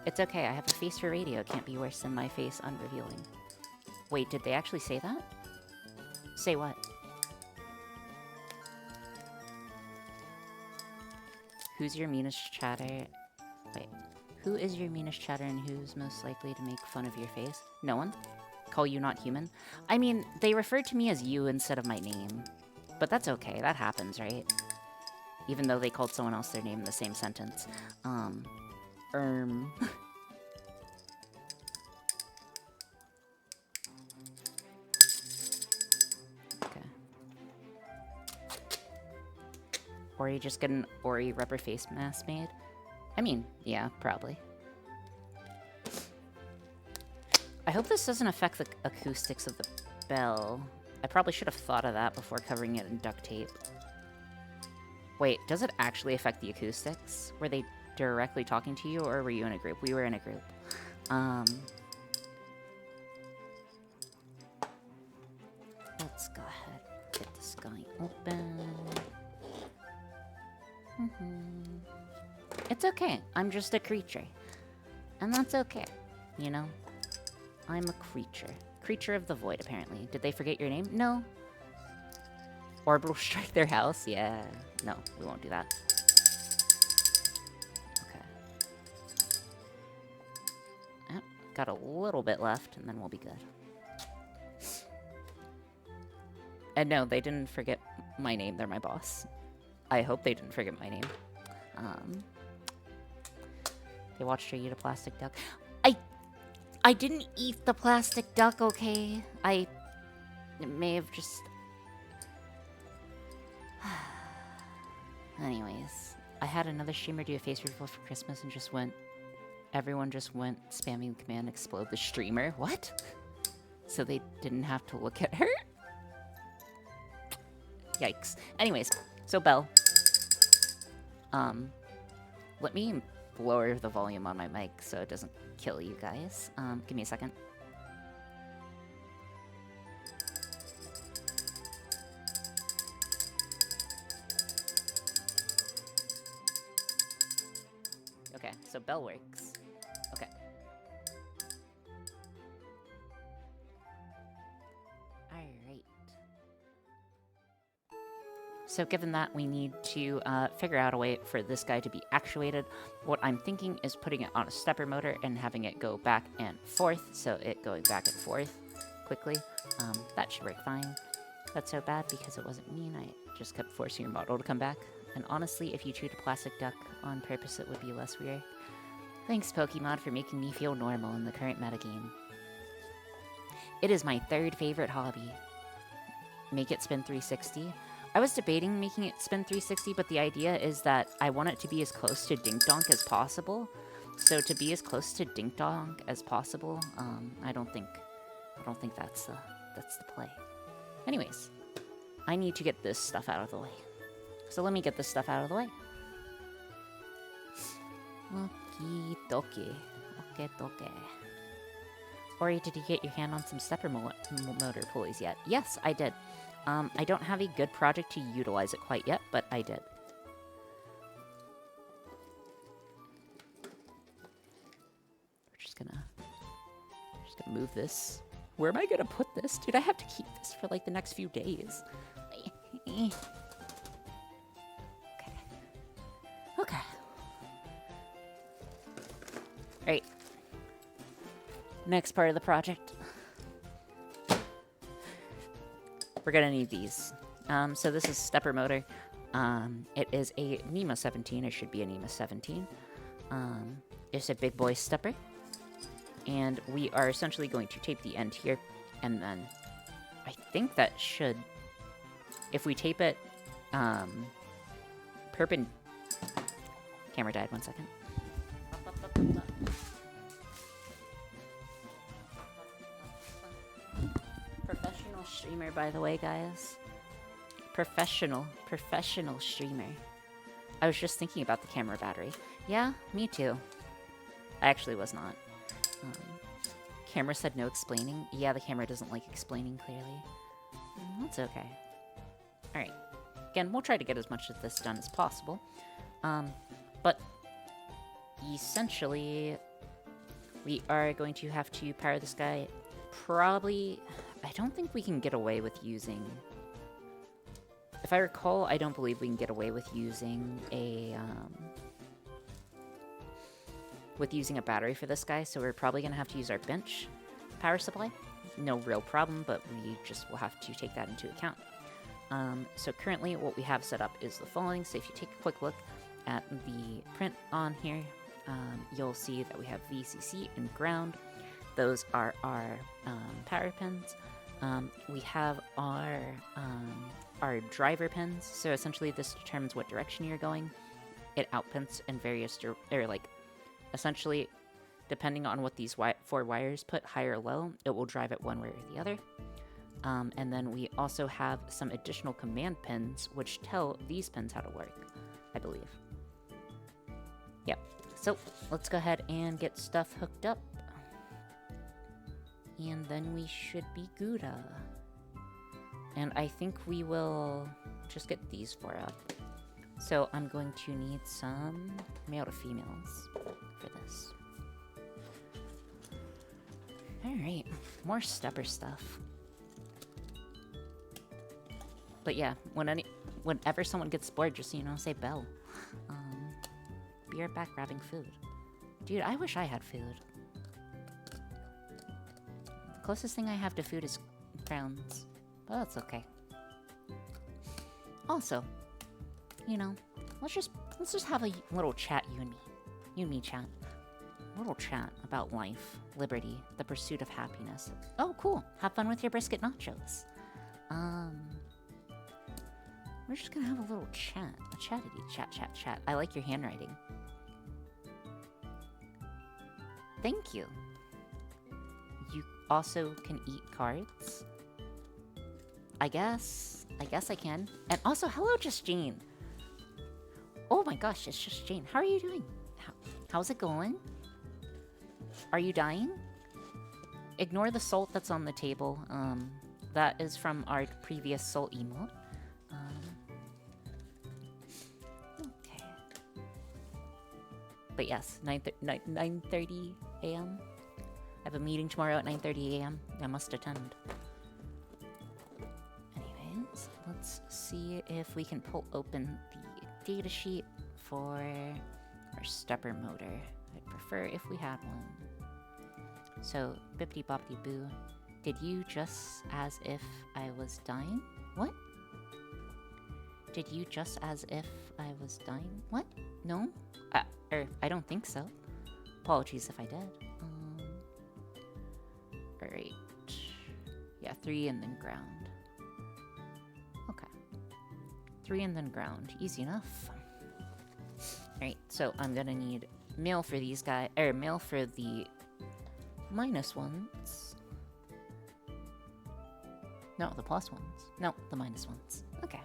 It's okay, I have a face for radio. It can't be worse than my face unrevealing. Wait, did they actually say that? Say what? Who's your meanest chatter? Wait. Who is your meanest chatter and who's most likely to make fun of your face? No one? Call you not human? I mean, they referred to me as you instead of my name. But that's okay, that happens, right? Even though they called someone else their name in the same sentence. Or you just get an Ori rubber face mask made. I mean, yeah, probably. I hope this doesn't affect the acoustics of the bell. I probably should have thought of that before covering it in duct tape. Wait, does it actually affect the acoustics? Were they directly talking to you, or were you in a group? We were in a group. Let's go ahead. Get this guy open. It's okay. I'm just a creature. And that's okay. You know? I'm a creature. Creature of the void, apparently. Did they forget your name? No. Orbital strike their house? Yeah. No, we won't do that. Okay. Oh, got a little bit left, and then we'll be good. And no, they didn't forget my name. They're my boss. I hope they didn't forget my name. They watched her eat a plastic duck. I didn't eat the plastic duck, okay? I may have just... Anyways, I had another streamer do a face reveal for Christmas and just went... Everyone just went spamming the command explode the streamer. What? So they didn't have to look at her? Yikes. Anyways, so Belle. Let me lower the volume on my mic so it doesn't kill you guys. Give me a second. Okay, so Belle works. Okay. Alright. So given that, we need to figure out a way for this guy to be actuated. What I'm thinking is putting it on a stepper motor and having it go back and forth, so it going back and forth quickly. That should work fine. That's so bad because it wasn't mean. I just kept forcing your model to come back. And honestly, if you chewed a plastic duck on purpose, it would be less weird. Thanks, Pokemon, for making me feel normal in the current metagame. It is my third favorite hobby. Make it spin 360. I was debating making it spin 360, but the idea is that I want it to be as close to DinkDonk as possible. So to be as close to DinkDonk as possible, I don't think that's the play. Anyways, I need to get this stuff out of the way. So let me get this stuff out of the way. Okie dokie. Okay, dokie. Ori, did you get your hand on some stepper motor pulleys yet? Yes, I did. I don't have a good project to utilize it quite yet, but I did. We're just gonna move this. Where am I gonna put this? Dude, I have to keep this for like the next few days. Okay. Okay. Alright. Next part of the project. We're gonna need these. So this is stepper motor. It is a NEMA 17. It should be a NEMA 17. It's a big boy stepper. And we are essentially going to tape the end here. And then I think that should... If we tape it Camera died, 1 second. Professional streamer, by the way, guys. Professional streamer. I was just thinking about the camera battery. Yeah, me too. I actually was not. Camera said no explaining. Yeah, the camera doesn't like explaining clearly. That's okay. Alright. Again, we'll try to get as much of this done as possible. But essentially, we are going to have to power this guy. Probably, I don't think we can get away with using... If I recall, I don't believe we can get away with using a battery for this guy, so we're probably going to have to use our bench power supply. No real problem, but we just will have to take that into account. So currently what we have set up is the following. So if you take a quick look at the print on here, you'll see that we have VCC and ground. Those are our power pins. We have our are driver pins. So essentially, this determines what direction you're going. It outputs in various, or like, essentially, depending on what these 4 wires put, high or low, it will drive it one way or the other. And then we also have some additional command pins, which tell these pins how to work, I believe. Yep. So let's go ahead and get stuff hooked up. And then we should be good. And I think we will just get these 4 up. So I'm going to need some male to females for this. Alright, more stepper stuff. But yeah, whenever someone gets bored, just, you know, say Belle. Be right back grabbing food. Dude, I wish I had food. The closest thing I have to food is crowns. But that's okay. Also, you know, let's just have a little chat, you and me. You and me chat. A little chat about life, liberty, the pursuit of happiness. Oh, cool. Have fun with your brisket nachos. We're just gonna have a little chat. A chat. I like your handwriting. Thank you. You also can eat cards. I guess I can. And also, hello, Just Jane. Oh my gosh, it's Just Jane. How are you doing? How's it going? Are you dying? Ignore the salt that's on the table. That is from our previous salt emote. Okay. But yes, 9:30 a.m. I have a meeting tomorrow at 9:30 a.m. I must attend. Anyways, let's see if we can pull open the datasheet for our stepper motor. I'd prefer if we had one. So, bippity boppity boo. Did you just as if I was dying? What? Did you just as if I was dying? What? No? I don't think so. Apologies if I did. Alright. Yeah, 3 and then ground. Okay. 3 and then ground. Easy enough. Alright, so I'm gonna need mail for these guys, or mail for the minus ones. No, the plus ones. No, the minus ones. Okay.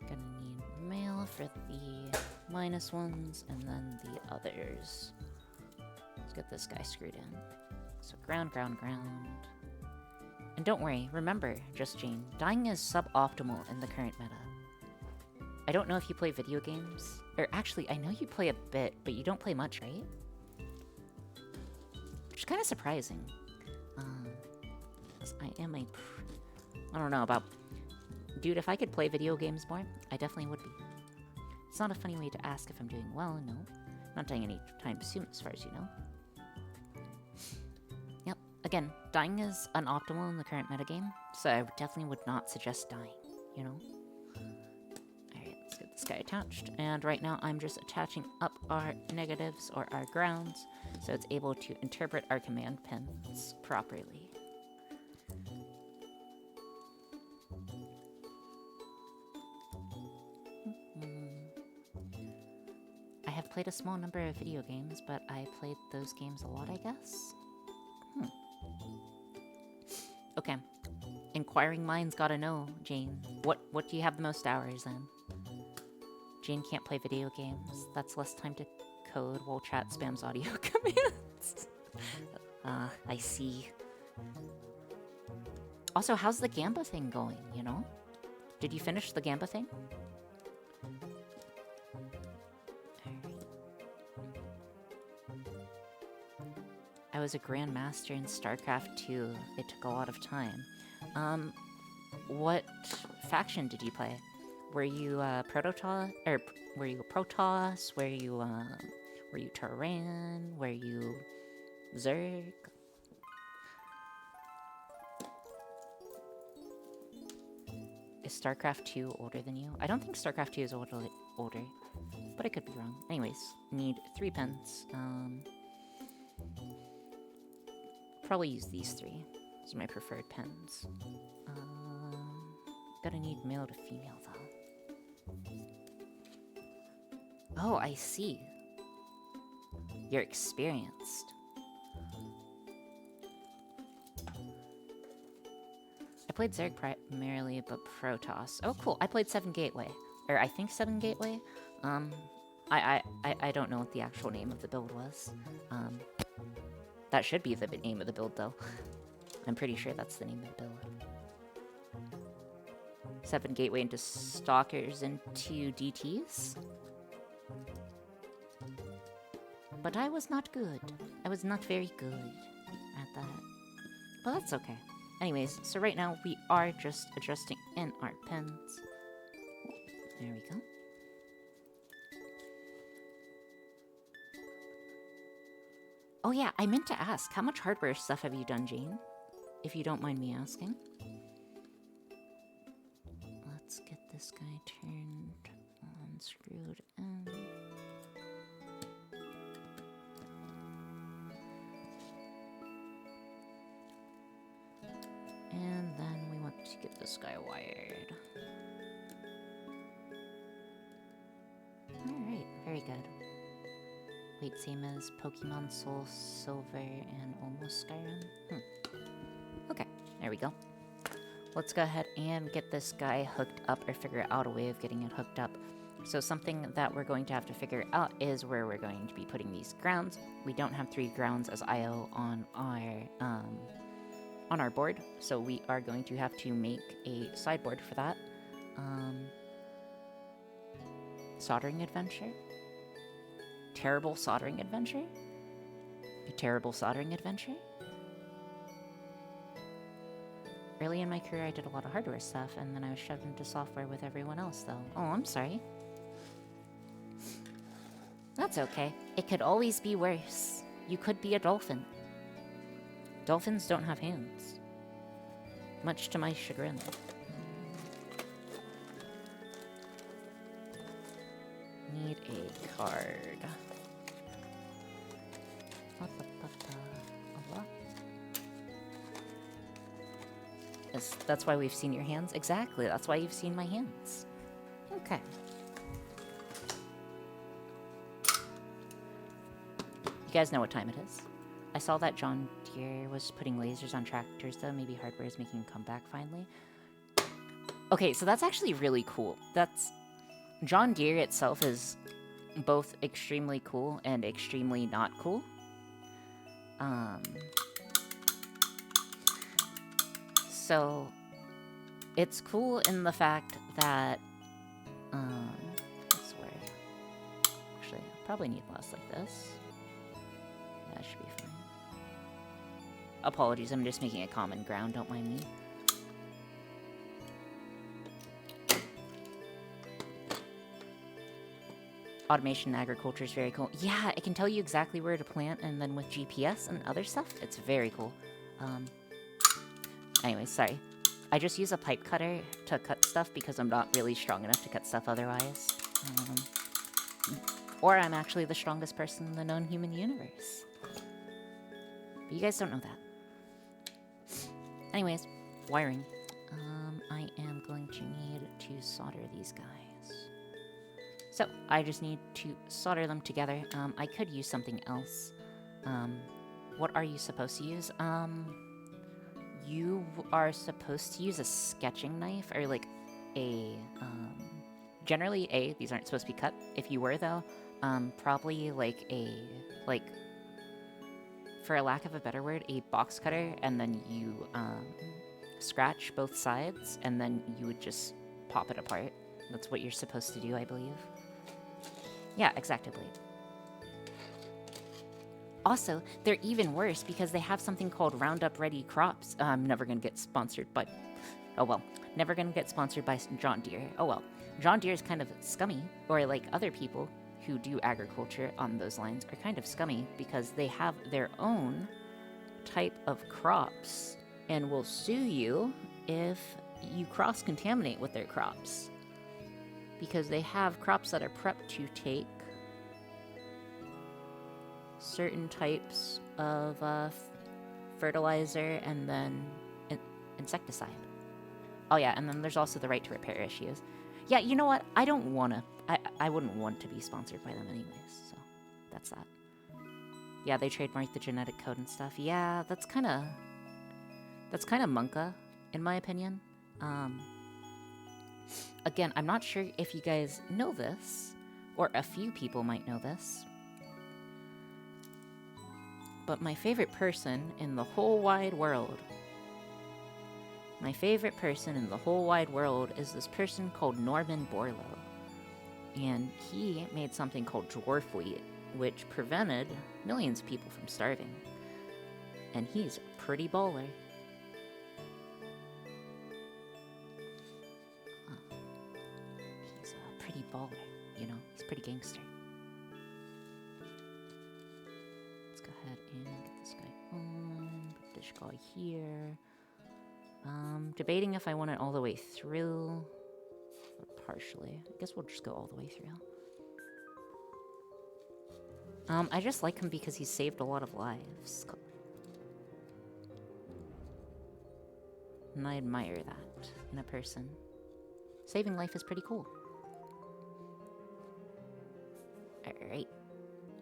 Gonna need mail for the minus ones, and then the others. Let's get this guy screwed in. So ground. And don't worry, remember, Just Jane, dying is suboptimal in the current meta. I don't know if you play video games. Or actually, I know you play a bit, but you don't play much, right? Which is kind of surprising. I am a... I don't know about... Dude, if I could play video games more, I definitely would be. It's not a funny way to ask if I'm doing well, no. Not dying anytime soon, as far as you know. Yep. Again, dying is unoptimal in the current metagame, so I definitely would not suggest dying, you know? Alright, let's get this guy attached. And right now, I'm just attaching up our negatives, or our grounds, so it's able to interpret our command pins properly. I have played a small number of video games, but I played those games a lot, I guess? Okay. Inquiring minds gotta know, Jane. What do you have the most hours in? Jane can't play video games. That's less time to code while chat spams audio commands. I see. Also, how's the Gamba thing going, you know? Did you finish the Gamba thing? I was a grandmaster in StarCraft 2. It took a lot of time. What faction did you play? Were you Protoss? Or were you Protoss? Were you Terran? Were you Zerg? Is StarCraft 2 older than you? I don't think StarCraft 2 is older, but I could be wrong. Anyways, need 3 pens. Probably use these 3. These are my preferred pens. gonna need male to female, though. Oh, I see. You're experienced. I played Zerg primarily, but Protoss. Oh, cool. I played 7 Gateway. Or I think 7 Gateway. I don't know what the actual name of the build was. That should be the name of the build, though. I'm pretty sure that's the name of the build. 7 Gateway into Stalkers into DTs. But I was not good. I was not very good at that. But that's okay. Anyways, so right now we are just adjusting in our pins. There we go. Oh yeah, I meant to ask, how much hardware stuff have you done, Jane? If you don't mind me asking. Let's get this guy turned on, screwed in. And then we want to get this guy wired. Alright, very good. Wait, same as Pokemon Soul Silver and almost Skyrim? Okay, there we go. Let's go ahead and get this guy hooked up, or figure out a way of getting it hooked up. So something that we're going to have to figure out is where we're going to be putting these grounds. We don't have 3 grounds as IO on our board, so we are going to have to make a sideboard for that. Soldering adventure? Terrible soldering adventure? A terrible soldering adventure? Early in my career, I did a lot of hardware stuff, and then I was shoved into software with everyone else, though. Oh, I'm sorry. That's okay. It could always be worse. You could be a dolphin. Dolphins don't have hands. Much to my chagrin. Need a card. Yes, that's why we've seen your hands? Exactly, that's why you've seen my hands. Okay. You guys know what time it is. I saw that John Deere was putting lasers on tractors, though. Maybe hardware is making a comeback finally. Okay, so that's actually really cool. That's... John Deere itself is both extremely cool and extremely not cool. So, it's cool in the fact that, what's the word? Actually, I probably need less like this. That should be fine. Apologies, I'm just making a common ground, don't mind me. Automation in agriculture is very cool. Yeah, it can tell you exactly where to plant, and then with GPS and other stuff, it's very cool. Anyway, sorry. I just use a pipe cutter to cut stuff because I'm not really strong enough to cut stuff otherwise. Or I'm actually the strongest person in the known human universe. But you guys don't know that. Anyways, wiring. I am going to need to solder these guys. So, I just need to solder them together. I could use something else. What are you supposed to use? You are supposed to use a sketching knife, or like a, generally these aren't supposed to be cut. If you were though, probably like for a lack of a better word, a box cutter, and then you, scratch both sides, and then you would just pop it apart. That's what you're supposed to do, I believe. Yeah, exactly. Also, they're even worse because they have something called Roundup Ready crops. I'm never going to get sponsored by... Oh well. Never going to get sponsored by John Deere. Oh well. John Deere is kind of scummy, or like other people who do agriculture on those lines are kind of scummy because they have their own type of crops and will sue you if you cross-contaminate with their crops. Because they have crops that are prepped to take certain types of fertilizer and then insecticide. Oh yeah, and then there's also the right to repair issues. Yeah, you know what? I don't wanna. I wouldn't want to be sponsored by them anyways. So that's that. Yeah, they trademarked the genetic code and stuff. Yeah, that's kind of monka, in my opinion. Again, I'm not sure if you guys know this, or a few people might know this, but my favorite person in the whole wide world, is this person called Norman Borlaug. And he made something called dwarf wheat, which prevented millions of people from starving. And he's a pretty baller. He's a pretty baller, you know? He's pretty gangster. Let's go ahead and get this guy on. Put this guy here. Debating if I want it all the way through. Or partially. I guess we'll just go all the way through. I just like him because he saved a lot of lives. And I admire that in a person. Saving life is pretty cool. Alright.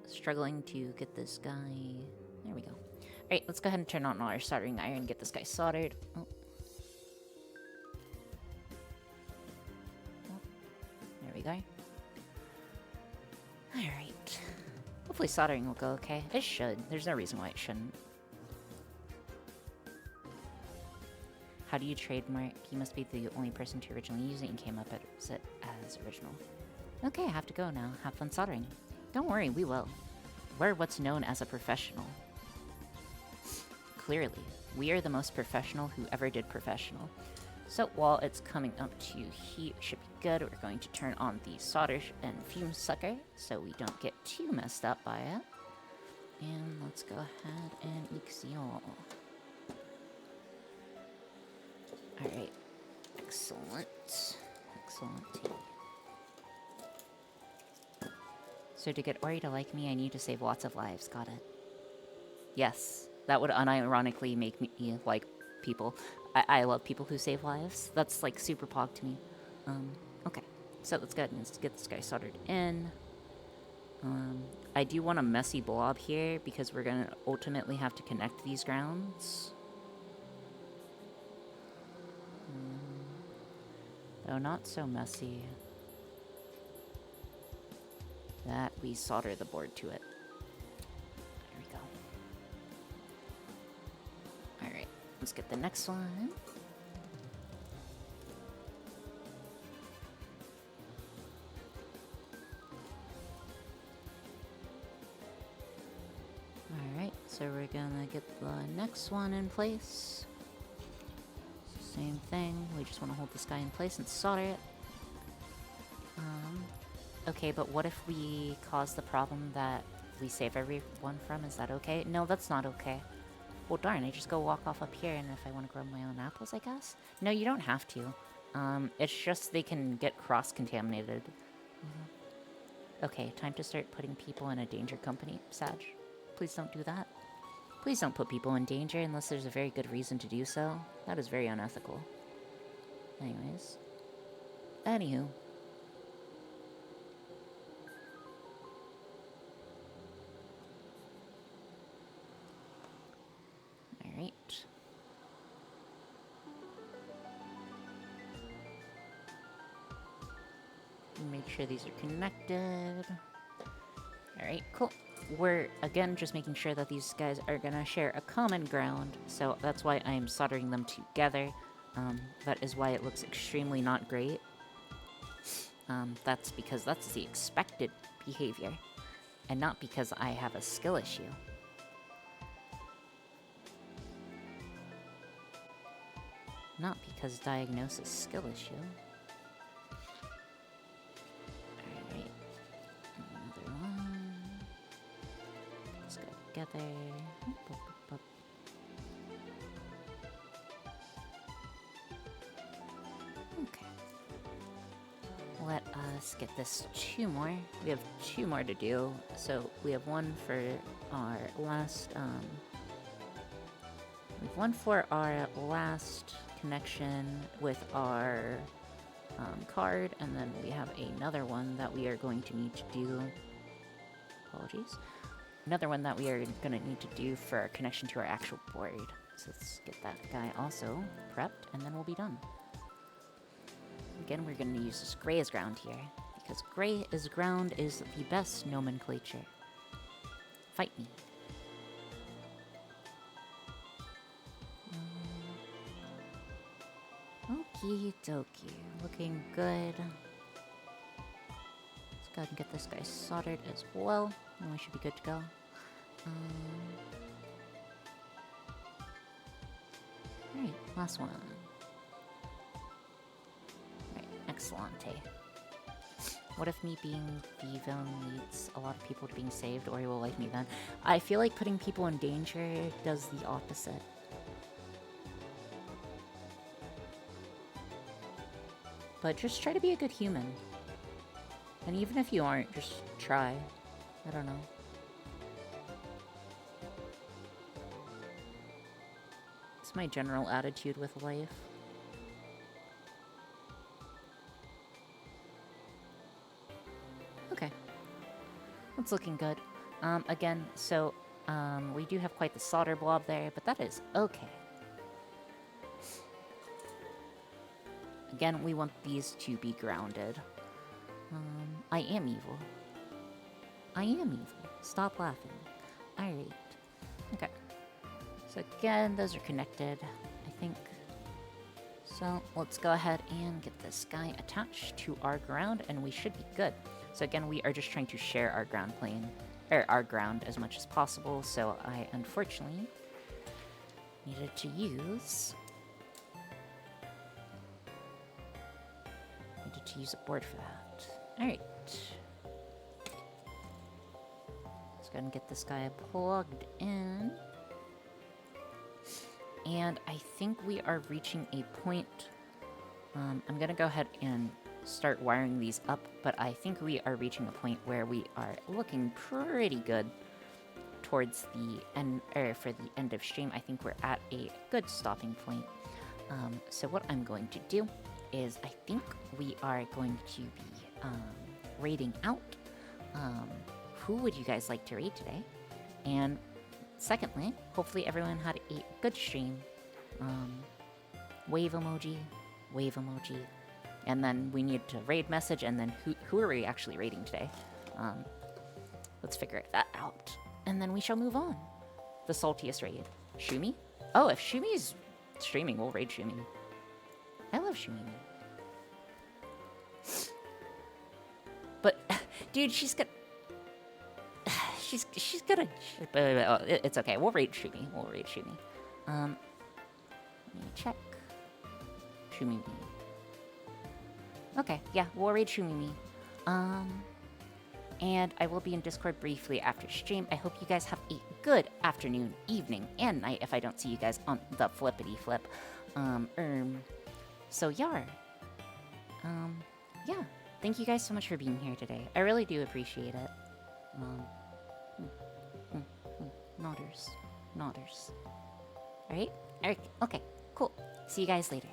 Struggling to get this guy... There we go. Alright, let's go ahead and turn on our soldering iron and get this guy soldered. Oh. There we go. Alright. Hopefully soldering will go okay. It should. There's no reason why it shouldn't. How do you trademark? You must be the only person to originally use it and came up as it as original. Okay, I have to go now. Have fun soldering. Don't worry, we will. We're what's known as a professional. Clearly, we are the most professional who ever did professional. So while it's coming up to heat, should be good. We're going to turn on the solder and fume sucker so we don't get too messed up by it. And let's go ahead and ixion. Alright. Excellent. Excellent. So to get Ori to like me, I need to save lots of lives. Got it. Yes. That would unironically make me like people. I love people who save lives. That's like super pog to me. Okay. So let's go ahead and get this guy soldered in. I do want a messy blob here because we're going to ultimately have to connect these grounds. Though not so messy that we solder the board to it. There we go. Alright, let's get the next one. Alright, so we're gonna get the next one in place. Same thing, we just want to hold this guy in place and solder it. Okay, but what if we cause the problem that we save everyone from? Is that okay? No, that's not okay. Well, darn, I just go walk off up here, and if I want to grow my own apples, I guess? No, you don't have to. It's just they can get cross-contaminated. Okay, time to start putting people in a danger company, Sag. Please don't do that. Please don't put people in danger unless there's a very good reason to do so. That is very unethical. Anyways. Anywho. Alright. Make sure these are connected. Alright, cool. We're, again, just making sure that these guys are gonna share a common ground, so that's why I'm soldering them together. That is why it looks extremely not great. That's because that's the expected behavior, and not because I have a skill issue. Not because diagnosis skill issue. Alright. Another one. Let's go together. Okay. Let us get this 2 more. We have 2 more to do. So we have one for our last, connection with our card, and then we have another one that we are going to need to do. Apologies. Another one that we are going to need to do for our connection to our actual board. So let's get that guy also prepped, and then we'll be done. Again, we're going to use this gray as ground here, because gray as ground is the best nomenclature. Fight me. Okie dokie. Looking good. Let's go ahead and get this guy soldered as well, and we should be good to go. Alright, last one. Alright, excellente. What if me being the villain leads a lot of people to being saved, or he will like me then? I feel like putting people in danger does the opposite. But just try to be a good human. And even if you aren't, just try. I don't know. It's my general attitude with life. Okay. That's looking good. Again, so, we do have quite the solder blob there, but that is okay. Again, we want these to be grounded. I am evil. I am evil. Stop laughing. Alright. Okay. So again, those are connected, I think. So let's go ahead and get this guy attached to our ground, and we should be good. So again, we are just trying to share our ground plane, or our ground as much as possible, so I unfortunately needed to use a board for that. Alright. Let's go ahead and get this guy plugged in. And I think we are reaching a point. I'm gonna go ahead and start wiring these up, but I think we are reaching a point where we are looking pretty good towards the end, or for the end of stream. I think we're at a good stopping point. So what I'm going to do is I think we are going to be raiding out. Who would you guys like to raid today? And secondly, hopefully everyone had a good stream. Wave emoji, and then we need to raid message, and then who are we actually raiding today? Let's figure that out, and then we shall move on. The saltiest raid. Shumi? Oh, if Shumi's streaming, we'll raid Shumi. I love Shumi. But, dude, she's got... She's gonna... It's okay, we'll raid Shumi. Let me check. Shumi. Okay, yeah, we'll raid Shumi. And I will be in Discord briefly after stream. I hope you guys have a good afternoon, evening, and night if I don't see you guys on the flippity flip. So, yeah. Yeah. Thank you guys so much for being here today. I really do appreciate it. Nodders. Alright? Okay, cool. See you guys later.